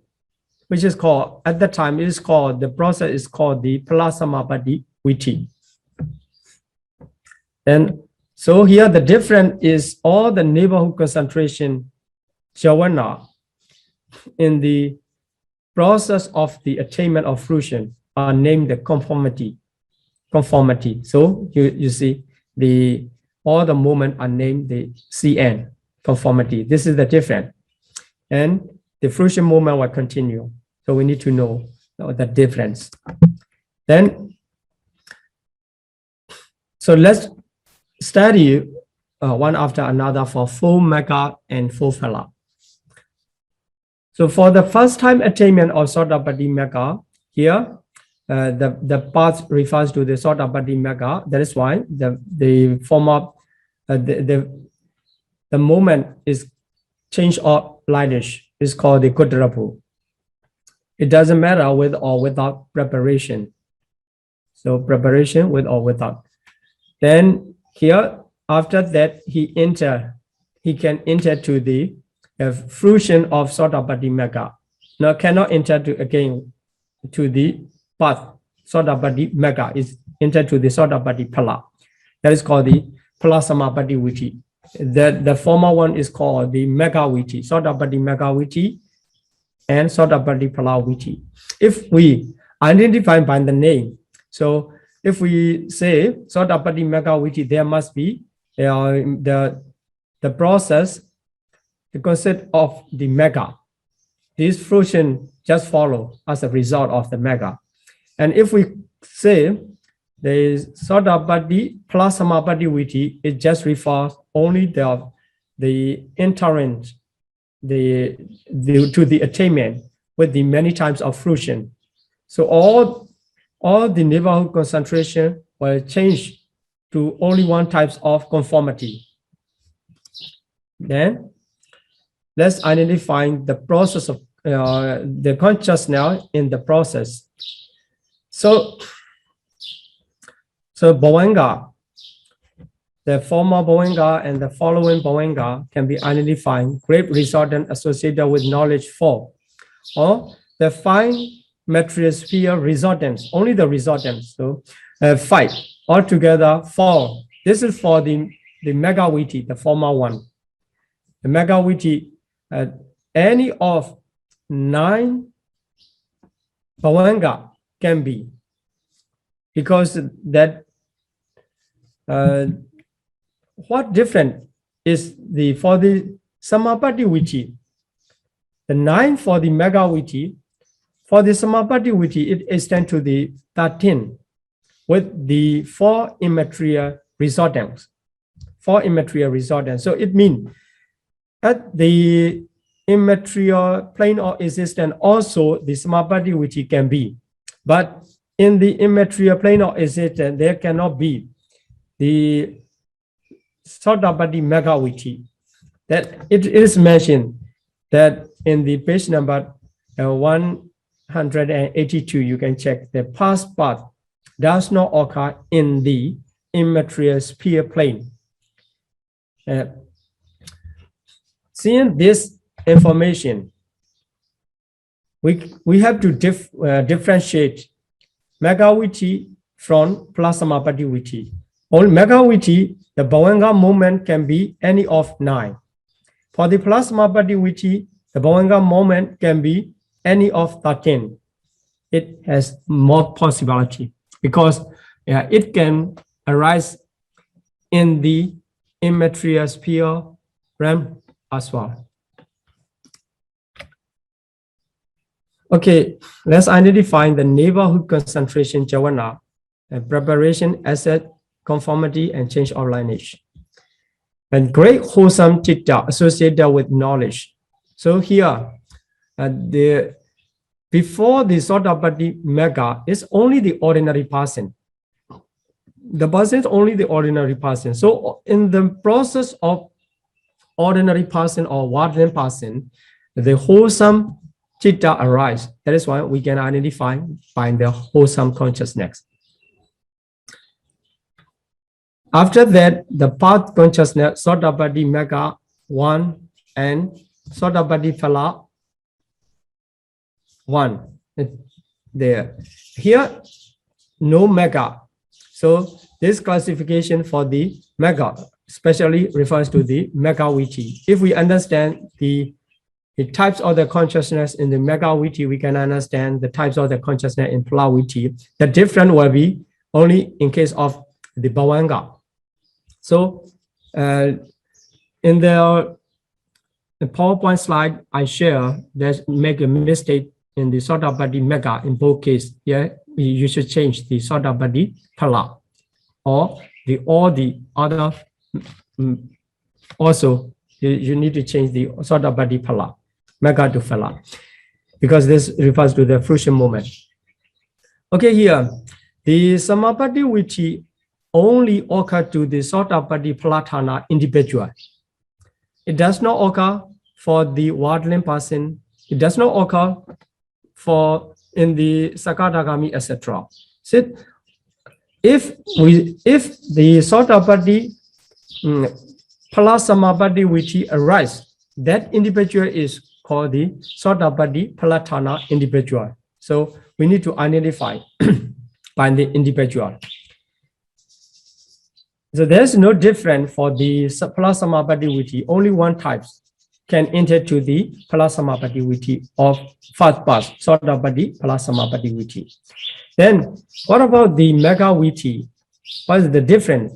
which is called, at the time, it is called, the process is called the Palasamabhati Viti. And so here the difference is all the neighborhood concentration Javana in the process of the attainment of fruition are named the conformity. So you see all the movement are named the CN, conformity. This is the difference. And the fruition movement will continue. So we need to know the difference. Then, so let's study one after another for 4 Mega and 4 Phala. So for the first time attainment of Sotapatti Mega, here the path refers to the Sotapatti Mega. That is why the form of the moment is change of lightish is called the Kudrapu. It doesn't matter with or without preparation. So preparation with or without. Then here, after that, he can enter to the fruition of Sotapatti Mega. Now cannot enter to again to the path. Sotapatti Mega is enter to the Sotapatti Phala. That is called the Palasamabhati Viti. The former one is called the Mega Viti, Sotapatti Mega Viti and Sotapatti Phala Viti. If we identify by the name, so if we say Sotapatti Mega Viti, there must be the process, the concept of the Mega. This fruition just follow as a result of the Mega. And if we say the Sotapatti Palasamabhati Viti, it just refers only the entrance to the attainment with the many types of fruition. So all the neighborhood concentration will change to only one type of conformity. Then let's identify the process of the consciousness in the process. So Bhavanga, the former Bhavanga and the following Bhavanga can be identified, great resultant associated with knowledge 4, or the 5 material sphere resultants, only the resultants. So 5, altogether 4. This is for the Mega Viti, the former one. The Mega Viti, any of 9 Bhavanga can be, because that what different is for the Samapatti Viti, the 9 for the Mega Viti, for the Samapatti Viti, it extends to the 13 with the 4 immaterial resultants. 4 immaterial resultants. So it means at the immaterial plane of existence also the Samapatti Viti can be. But in the immaterial plane of existence, there cannot be the Sotapatti Mega Viti. That it is mentioned that in the page number 182, you can check the past path does not occur in the immaterial sphere plane. Seeing this information, we have to differentiate Megawiti from Plasmapati. On Megawiti, the Bhavanga moment can be any of 9. For the Plasmapati, the Bhavanga moment can be any of 13. It has more possibility because it can arise in the immaterial sphere realm as well. Okay, let's identify the neighborhood concentration jhana, preparation, asset, conformity, and change of lineage. And great wholesome chitta associated with knowledge. So here, before the Sotapatti mega is only the ordinary person. The person is only the ordinary person. So in the process of ordinary person or Vardhan person, the wholesome chitta arise. That is why we can identify by the wholesome consciousness. After that, the path consciousness, Sotapatti mega 1 and Sotapatti phala 1. There. Here, no mega. So this classification for the mega especially refers to the Megawiti. If we understand the types of the consciousness in the Megawiti, we can understand the types of the consciousness in Phalawiti. The difference will be only in case of the Bhavanga. So in the PowerPoint slide I share, there's make a mistake in the Sotapatti mega in both cases. Yeah, you should change the Sotapatti phala or all the other. Also, you need to change the Sotapatti phala, mega to phala, because this refers to the fruition moment. Okay, here, the Samapatti Viti only occur to the Sotapatti Palatana individual. It does not occur for the Vardhan person. It does not occur for in the Sakadagami, etc. So if the Sotapatti Palasamapatti Viti arise, that individual is called the Sotapatti Palatana individual. So we need to identify by the individual. So there's no difference for the Palasamapatti Viti. Only one type can enter to the Palasamapatti Viti of first pass, Sotapatti Palasamapatti Viti. Then what about the Mega Viti? What is the difference?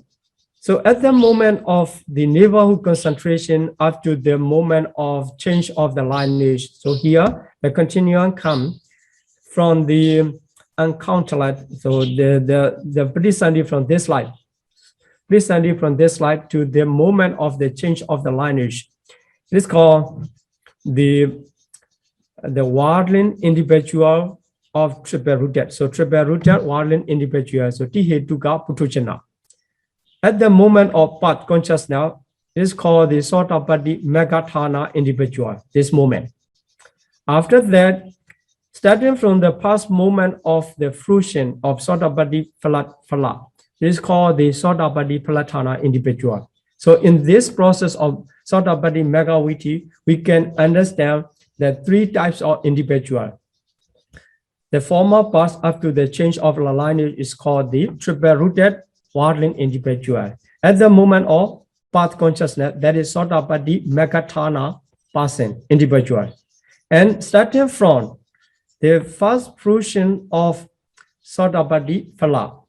So at the moment of the neighborhood concentration up to the moment of change of the lineage, so here the continuum comes from the uncounted, so the descending from this slide, descending from this slide to the moment of the change of the lineage. This is called the Vardhan individual of triple rooted. So triple rooted Vardhan individual. So Tihetuka Putuchana. At the moment of path consciousness, is called the Sotapatti Megathana individual, this moment. After that, starting from the past moment of the fruition of Sotapatti Phala, this is called the Sotapatti Palatana individual. So in this process of Sotapatti Megawiti, we can understand the 3 types of individual. The former path up to the change of the lineage is called the triple-rooted Vardhan individual. At the moment of path consciousness, that is Sotapatti Megathana person individual. And starting from the first fruition of Sotapatti Phala,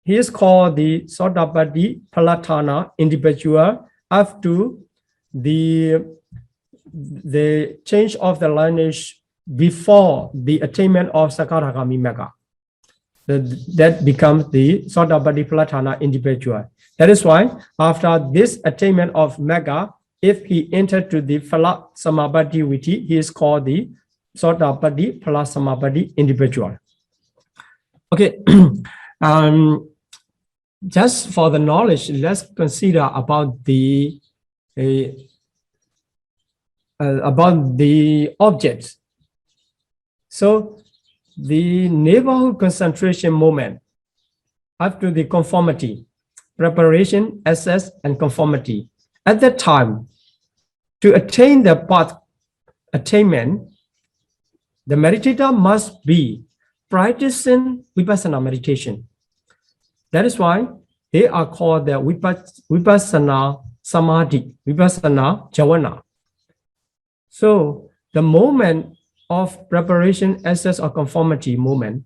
he is called the Sotapatti Palatana individual up to the change of the lineage before the attainment of Sakadagami Mega. That becomes the Sotapatti Palatana individual. That is why after this attainment of Mega, if he entered to the Phala Samapatti Viti, he is called the Sotapatti Phala Samapatti individual. Okay. Just for the knowledge, let's consider about the objects. So the neighborhood concentration moment up to the conformity, preparation, access, and conformity. At that time, to attain the path attainment, the meditator must be practicing vipassana meditation. That is why they are called the vipassana samadhi, vipassana jhana. So the moment of preparation, access, or conformity moment,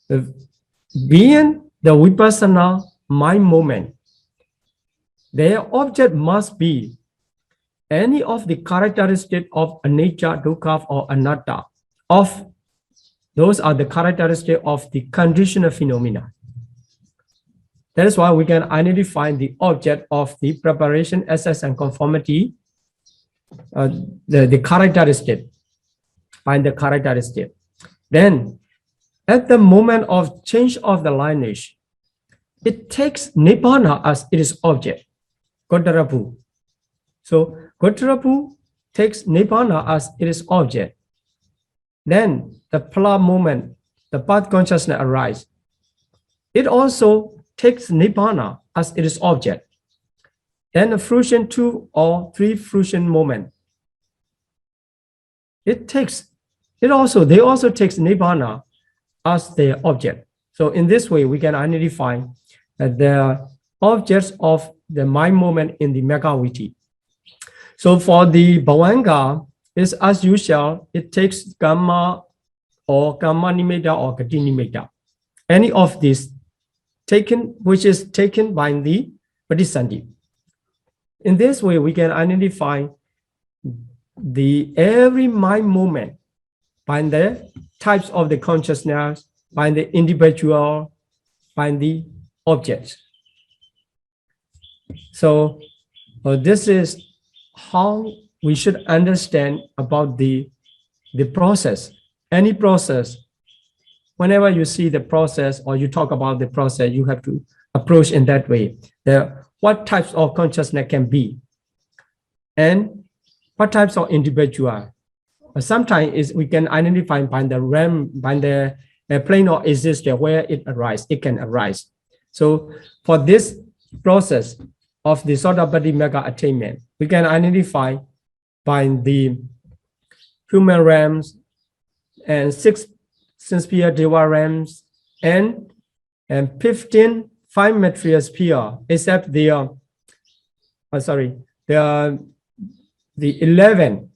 being the vipassana mind moment, their object must be any of the characteristics of anicca, dukkha, or anatta. Those are the characteristics of the conditional phenomena. That is why we can identify the object of the preparation, access, and conformity, the characteristic, find the characteristic. Then, at the moment of change of the lineage, it takes nibbana as its object, Gotarapu. So, Gotarapu takes nibbana as its object. Then, the phala moment, the path consciousness arises. It also takes nibbana as its object. Then the fruition 2 or 3 fruition moment. They also takes nibbana as their object. So in this way, we can identify the objects of the mind moment in the Megaviti. So for the Bhavanga, is as usual, it takes Kamma or Kamma Nimitta or Gati Nimitta. Any of these which is taken by the Patisandhi. In this way, we can identify every mind moment by the types of the consciousness, by the individual, by the objects. So this is how we should understand about the process. Any process, whenever you see the process or you talk about the process, you have to approach in that way. What types of consciousness can be, and what types of individual. Sometimes we can identify by the realm, by the plane of existence where it arises. It can arise. So for this process of the Sotapaddi mega attainment, we can identify by the human realms and 6 sphere Deva realms and 15 5 material sphere, except the 11.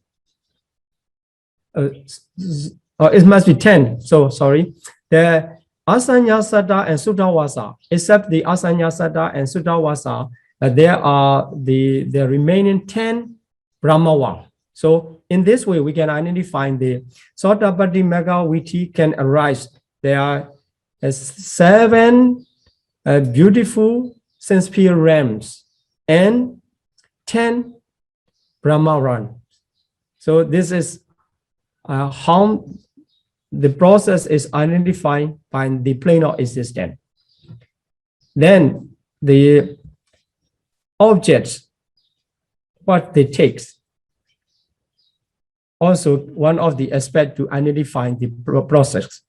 It must be 10. So sorry. The Asanya Sada and Sudawasa, except the Asanya Sada and Sudawasa, there are the remaining 10 Brahmawa. So in this way, we can identify the Sotapaddi Megaviti can arise. There are 7 beautiful sense-sphere realms and 10 Brahma realms. So this is how the process is identified by the plane of existence. Then the objects, what they take. Also, one of the aspects to identify the process.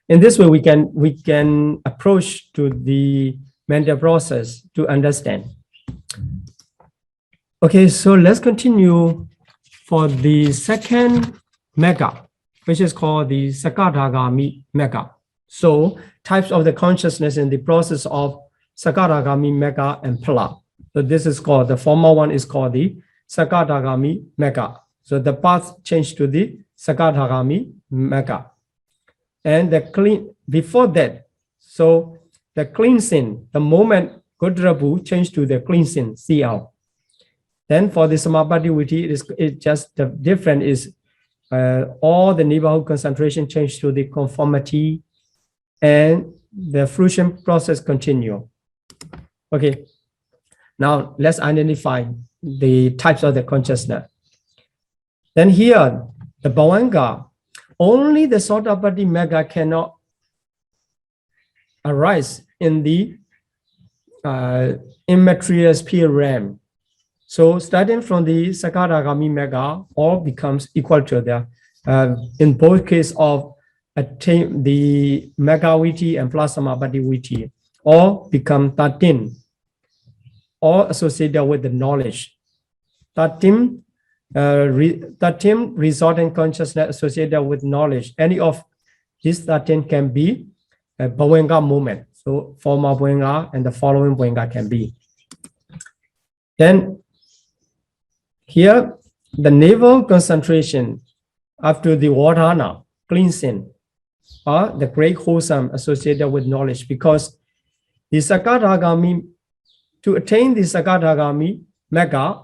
In this way, we can approach to the mental process to understand. Okay, so let's continue for the second mega, which is called the Sakadagami mega. So types of the consciousness in the process of Sakadagami mega and phala. So this is called, the former one is called the Sakadagami mega. So the path changed to the Sakadagami mega. And before that, so the cleansing, the moment Godrabu changed to the cleansing, CL. Then for the Samapatti, it just the difference is all the neighborhood concentration changed to the conformity and the fruition process continue. Okay, now let's identify the types of the consciousness. Then here, the Bhavanga, only the Sotapaddi mega cannot arise in the immaterial sphere realm. So starting from the Sakadagami mega, all becomes equal to the, in both cases of attain the Megaviti and plus Samapatti Viti, or become 13, or associated with the knowledge. 13 resultant consciousness associated with knowledge. Any of these 13 can be a Bhavanga movement. So former Bhavanga and the following Bhavanga can be. Then here, the naval concentration up to the Vardhana, cleansing, are the great wholesome associated with knowledge, because the Sakadagami, to attain the Sakadagami mega,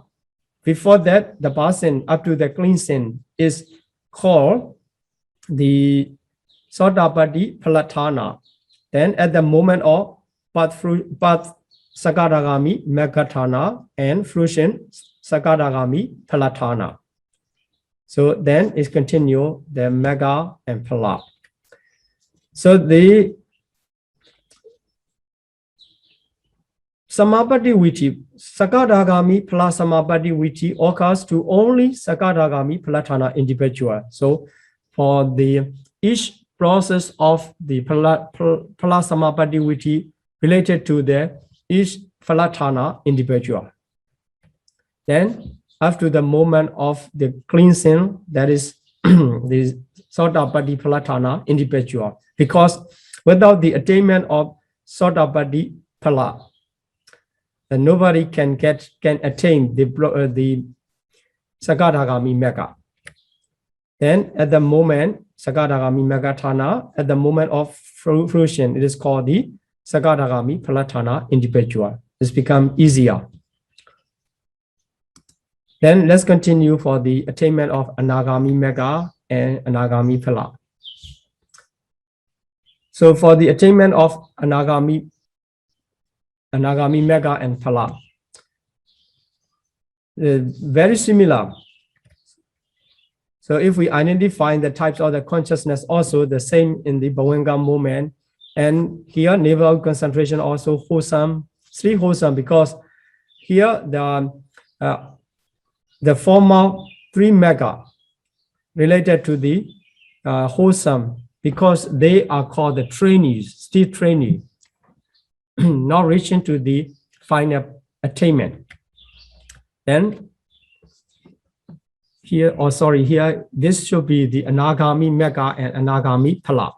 before that, the person up to the cleansing is called the Sotapatti Palatana. Then at the moment of Path Sakadagami Megatana and fruition Sakadagami Palatana. So then it's continue the Mega and Pala. So the Samapatti Viti, Sakadagami plus Samapatti Viti occurs to only Sakadagami Palatana individual. So for the each process of the Samapatti Viti related to the each Palatana individual. Then after the moment of the cleansing, that is the Sotapatti Palatana individual, because without the attainment of Sotapatti Pala, then nobody can attain the Sakadagami Mega. Then at the moment, Sakadagami Megatana, at the moment of fruition, it is called the Sakadagami Palatana individual. It's become easier. Then let's continue for the attainment of Anagami Mega and Anagami Pala. So for the attainment of Anagami Mega and Pala, very similar. So if we identify the types of the consciousness, also the same in the Bhavanga movement, and here naval concentration also wholesome, three wholesome, because here the former 3 mega related to the wholesome, because they are called the trainees, still trainee, not reaching to the final attainment. Then here, here, this should be the Anagami Mega and Anagami Pala.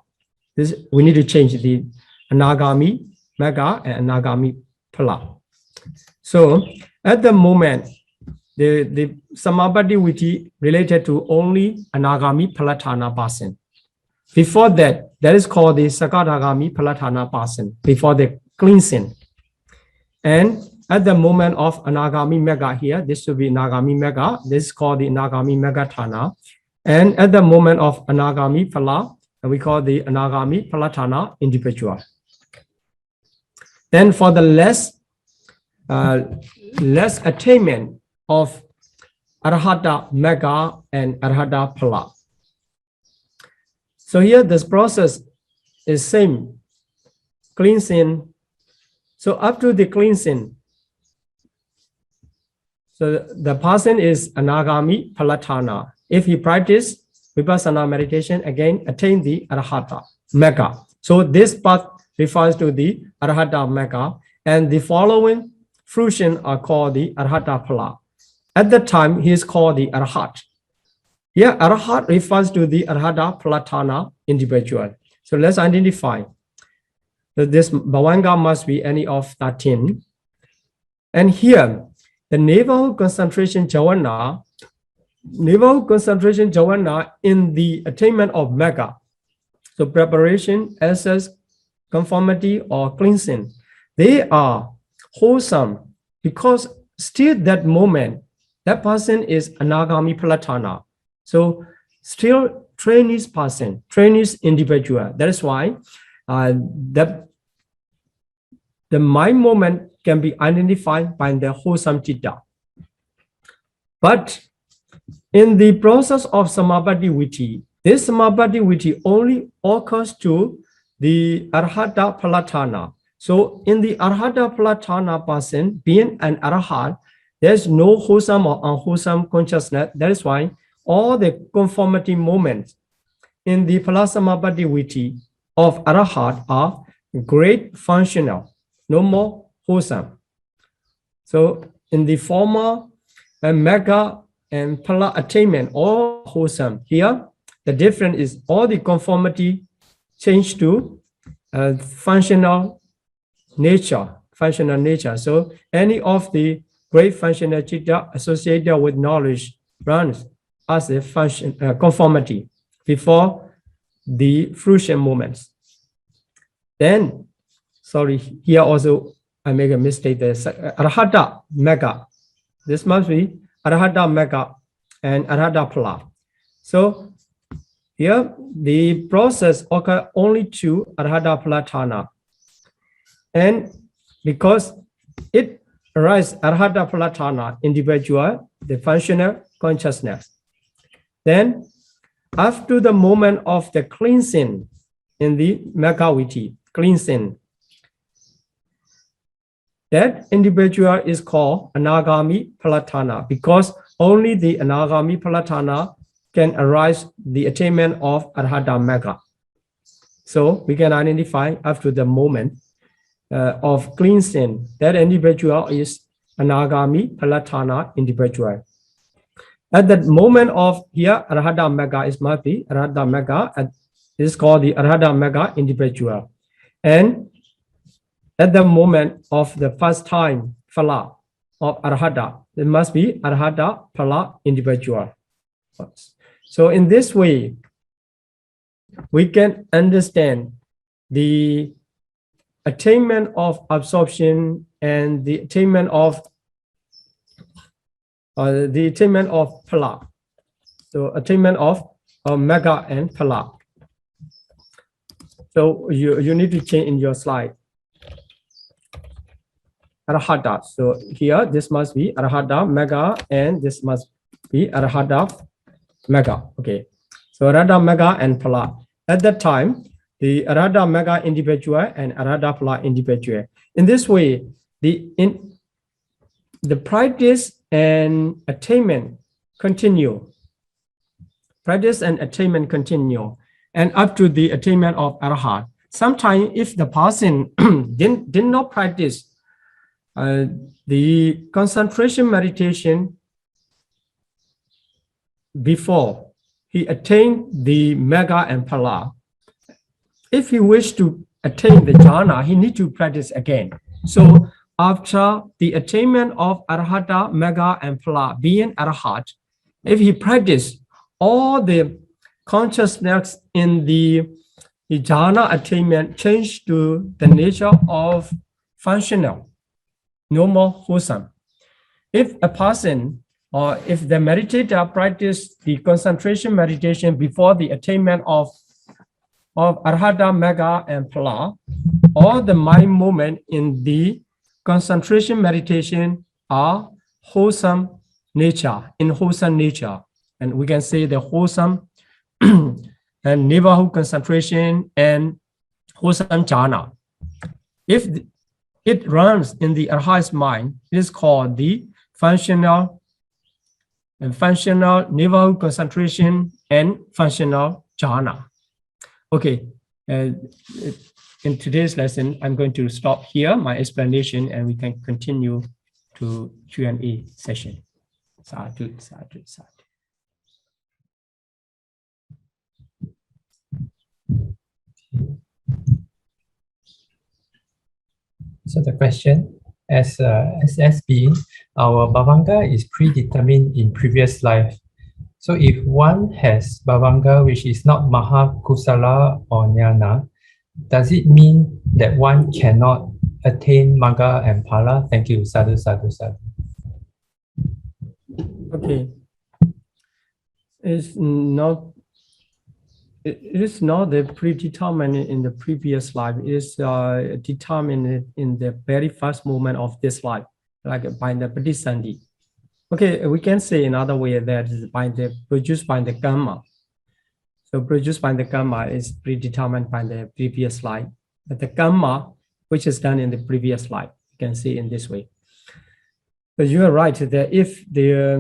This, we need to change the Anagami Mega and Anagami Pala. So at the moment, the Samapatti Viti related to only Anagami Palatana person. Before that, that is called the Sakadagami Palatana person, before the cleansing. And at the moment of Anagami Mega here, this should be Anagami Mega, this is called the Anagami Megatana. And at the moment of Anagami Pala, we call the Anagami Palatana individual. Then for the less attainment of Arhata Mega and Arhata Pala. So here this process is same, cleansing. So up to the cleansing, so the person is Anagami Palatana. If he practice Vipassana meditation, again attain the Arhata Mega. So this path refers to the Arhata Mega, and the following fruition are called the Arhata Pala. At that time, he is called the Arhat. Here, Arhat refers to the Arhata Palatana individual. So let's identify that this Bhavanga must be any of 13. And here, the naval concentration jhana in the attainment of Mega. So preparation, access, conformity, or cleansing, they are wholesome, because still that moment, that person is Anagami Palatana. So still trainees person, trainees individual. That is why the mind moment can be identified by the wholesome citta. But in the process of Samapatti Viti, this Samapatti Viti only occurs to the Arhata Palatana. So in the Arhata Palatana person, being an Arhat, there's no wholesome or unwholesome consciousness. That is why all the conformity moments in the Palasamapatti Viti of Arahat are great functional. no more wholesome. So in the former mega and phala attainment, all wholesome. Here, the difference is all the conformity change to functional nature. So any of the great functional chitta associated with knowledge runs as a function conformity before the fruition moments. Then, sorry, here also I make a mistake. There's Arhata Mega. This must be Arhata Mega and Arhata Phala. So here the process occurs only to Arhata Phala. And because it arises Arhata Phala individual, the functional consciousness. Then after the moment of the cleansing in the Megaviti, cleansing, that individual is called Anagami Palatana because only the Anagami Palatana can arise the attainment of Arhata Mega. So we can identify after the moment of cleansing, that individual is Anagami Palatana individual. At that moment of here, Arhata Mega is must be Arhata Mega, is called the Arhata Mega individual. And at the moment of the first time phala of Arhata, it must be Arhata Phala individual. So in this way, we can understand the attainment of absorption and the attainment of phala. So attainment of mega and phala. So you need to change in your slide. Arhata. So here this must be Arhata Mega and this must be Arhata Mega. Okay. So Arhata Mega and Phala. At that time, the Arhata Mega individual and Arhata Phala individual. In this way, the practice and attainment continue. Practice and attainment continue. And up to the attainment of Arhat. Sometimes if the person did not practice the concentration meditation before he attained the Mega and Phala, if he wished to attain the jhana, he need to practice again. So after the attainment of Arhata, Mega and Phala, being Arhat, if he practice all the consciousness in the jhana attainment change to the nature of functional, no more wholesome. If a person or if the meditator practice the concentration meditation before the attainment of Arhata, Mega and Phala, all the mind movement in the concentration meditation are wholesome nature, in wholesome nature. And we can say the wholesome and Nivahu concentration and wholesome jhana. If it runs in the Arhat's mind, it is called the functional Nivahu concentration and functional jhana. Okay, in today's lesson, I'm going to stop here, my explanation, and we can continue to Q&A session. Sadhu, sadhu, sadhu. So the question, as SSB, our Bhavanga is predetermined in previous life. So if one has Bhavanga which is not Maha Kusala or Jnana, does it mean that one cannot attain Magga and Phala? Thank you. Sadhu, sadhu, sadhu. Okay. It is not the predetermined in the previous life. It is determined in the very first moment of this life, like by the Pradisandhi. Okay, we can say another way that is produced by the karma. So produced by the karma is predetermined by the previous life. But the karma which is done in the previous life, you can say in this way. But you are right that if there's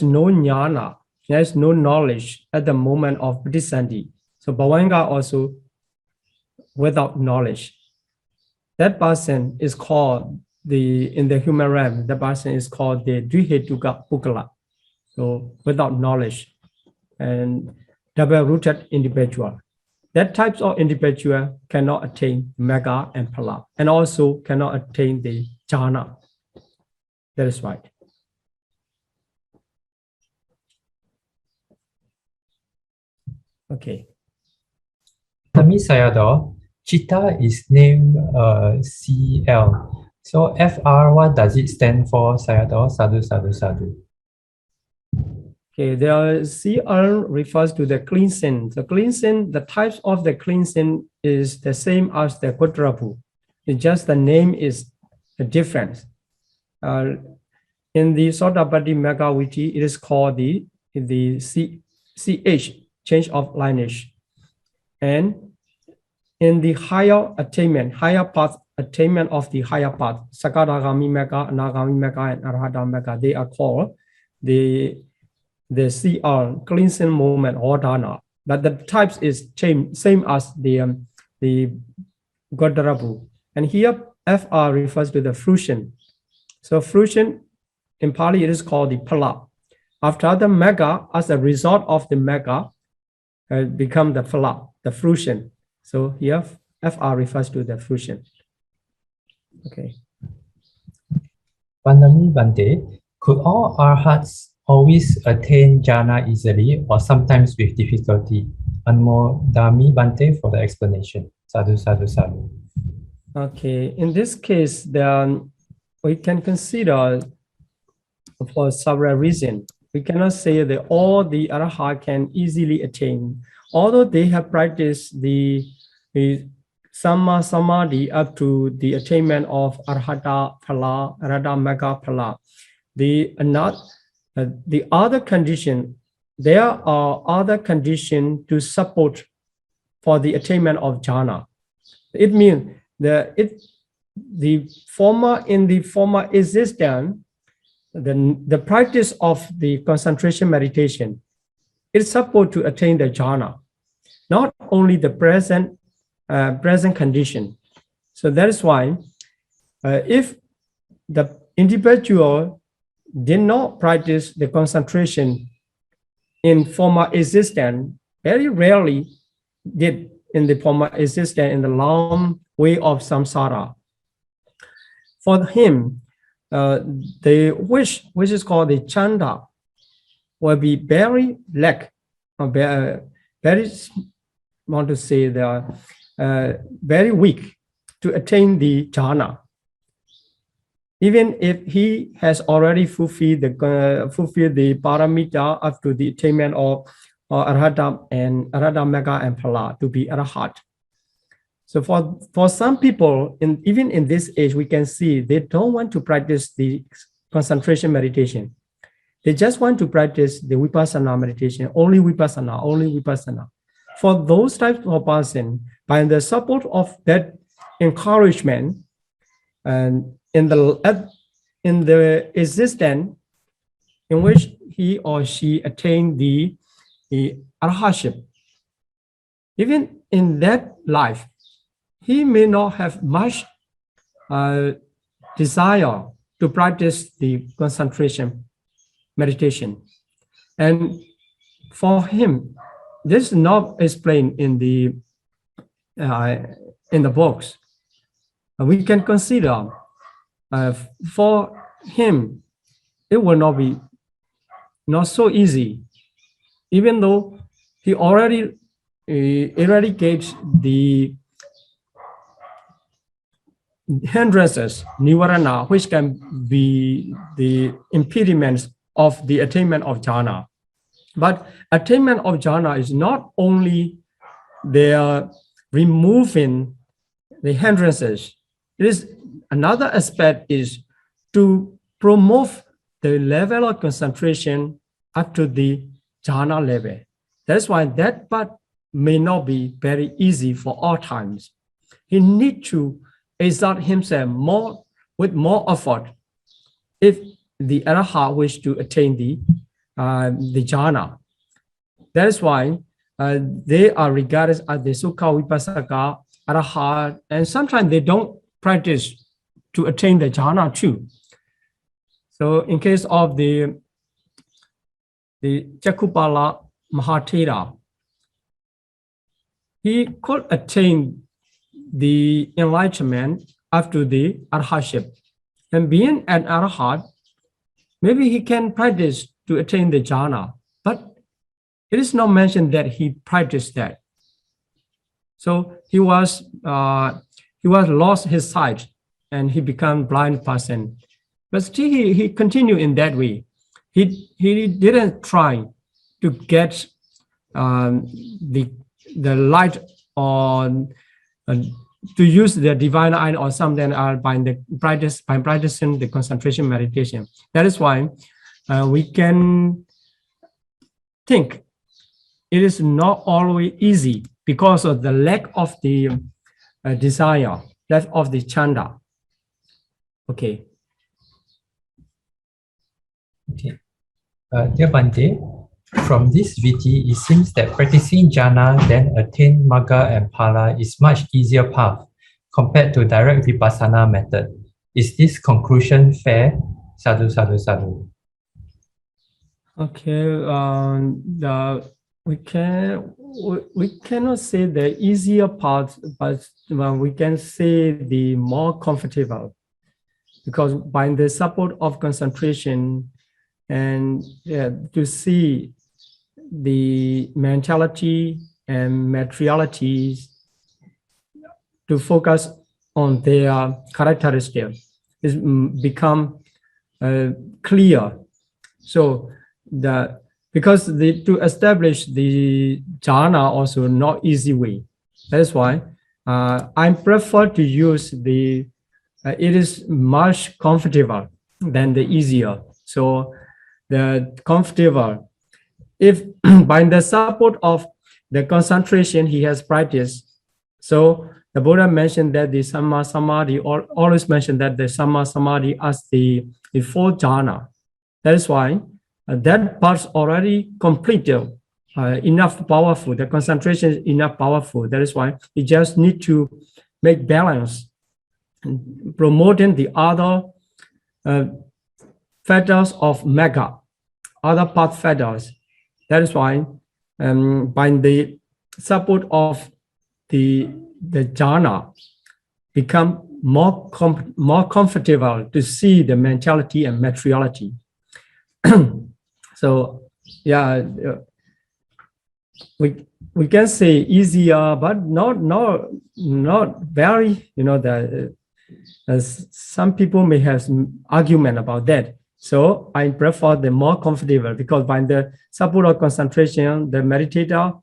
no jnana, there's no knowledge at the moment of Pradisandhi. So Bhavanga also without knowledge. that person is called in the human realm, the person is called the Dvihetuka Pukala. So without knowledge and double-rooted individual. That types of individual cannot attain mega and phala, and also cannot attain the jhana. That is right. Okay. Tami Sayadaw, Chitta is named CL. So FR, what does it stand for, Sayadaw? Sadhu, sadhu, sadhu. Okay, the CL refers to the cleansing. The cleansing, the types of the cleansing is the same as the Kudrapu. It's just the name is the difference. In the Sotapatti Megawiti, it is called the CH, change of lineage. And in the higher attainment, higher path, attainment of the higher path, Sakadagami Mega, Anagami Mega, and Arhata Mega, they are called the CR, cleansing movement or dana. But the types is same as the Godarabu. And here FR refers to the fruition. So fruition in Pali it is called the phala. After the mega, as a result of the mega, become the phala, the fruition. So here FR refers to the fruition. Okay. Vandami Bante, could all arhats always attain jhana easily or sometimes with difficulty? Anmodami Bante for the explanation. Sadhu, sadhu, sadhu. Okay, in this case, then we can consider for several reasons. We cannot say that all the arhat can easily attain, although they have practiced the Samma Samadhi up to the attainment of Arhata Phala, Arhata Mega Phala. The other condition, there are other conditions to support for the attainment of jhana. It means the former existence, the practice of the concentration meditation is supposed to attain the jhana, not only the present condition. So that is why if the individual did not practice the concentration in former existence, very rarely did in the former existence in the long way of samsara. For him, the wish, which is called the chanda, will be very lack, very, want to say very weak to attain the jhana. Even if he has already fulfilled the paramita up to the attainment of arhata and arhata mega and phala to be arhat. So for some people, even in this age, we can see they don't want to practice the concentration meditation. They just want to practice the vipassana meditation, only vipassana, only vipassana. For those types of person, by the support of that encouragement, and in the existence in which he or she attained the arhatship, even in that life, he may not have much desire to practice the concentration meditation. And for him, this is not explained in the books. We can consider for him, it will not be so easy, even though he already eradicates the hindrances, nivarana, which can be the impediments of the attainment of jhana. But attainment of jhana is not only their removing the hindrances. It is another aspect is to promote the level of concentration up to the jhana level. That's why that part may not be very easy for all times. He needs to exert himself with more effort if the arhat wish to attain the jhana. That is why they are regarded as the sukha vipassaka arhat, and sometimes they don't practice to attain the jhana too. So in case of the Jakupala Mahathera, he could attain the enlightenment after the arhatship. And being an arhat, maybe he can practice to attain the jhana, but it is not mentioned that he practiced that. So he was lost his sight and he became blind person. But still he continued in that way. He didn't try to get the light on to use the divine eye or something by practicing the concentration meditation. That is why we can think it is not always easy because of the lack of the desire, lack of the chanda. Okay. Okay. Dear Bhante, from this viti, it seems that practicing jhana then attain magga and phala is much easier path compared to direct vipassana method. Is this conclusion fair? Sadhu, sadhu, sadhu. Okay. We cannot say the easier part, but we can say the more comfortable, because by the support of concentration and to see the mentality and materialities, to focus on their characteristics, is become clear. So because to establish the jhana also not easy way. That is why I prefer to use the. It is much comfortable than the easier. So the comfortable, if by the support of the concentration he has practiced. So the Buddha mentioned that the Samma Samadhi, always mentioned that the Samma Samadhi as the fourth jhana. That is why that part's already completed, enough powerful. The concentration is enough powerful. That is why you just need to make balance, promoting the other factors of mega, other path factors. That is why by the support of the jhana, become more comfortable to see the mentality and materiality. So yeah, we can say easier, but not very. That some people may have some argument about that. So I prefer the more comfortable, because by the support of concentration, the meditator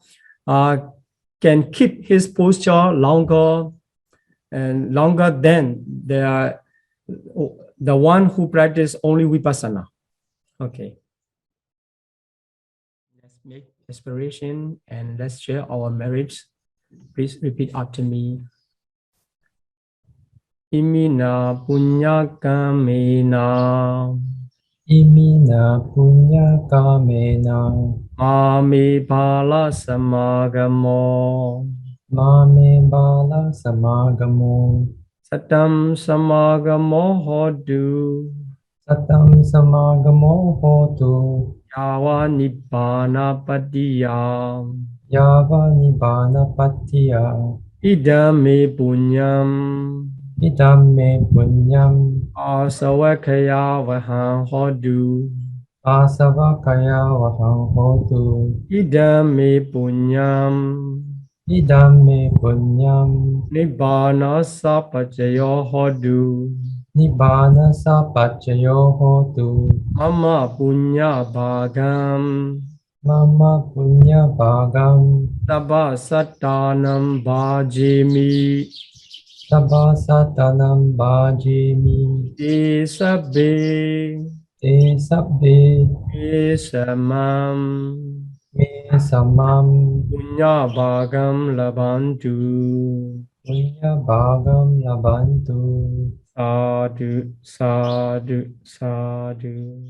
can keep his posture longer and longer than the one who practice only vipassana. Okay. Let's make aspiration and let's share our merits. Please repeat after me. Imina punya kamena. Imina punya kamena. Mami bala samagamo. Mame bala samagamo. Satam samagamo hodu. Satam samagamo hotu. Yawa nibbana padiyam. Yava nibbana patiya. Idame punyam. Idam me punyam. Asawakaya vahang hodu. Asavakaya vahang hotu. Idame punyam. Idam me punyam. Nibbana sapajayo hodu. Nibbana sapachayo hotu. Mama punya bhagam. Mama punya bhagam. Sabha satanam bhajimi. Sabha satanam bhajimi. Te sabbe. Te sabbe. Te samam. Me samam. Punya bhagam labantu. Punya bhagam labantu. Sadhu, sadhu, sadhu.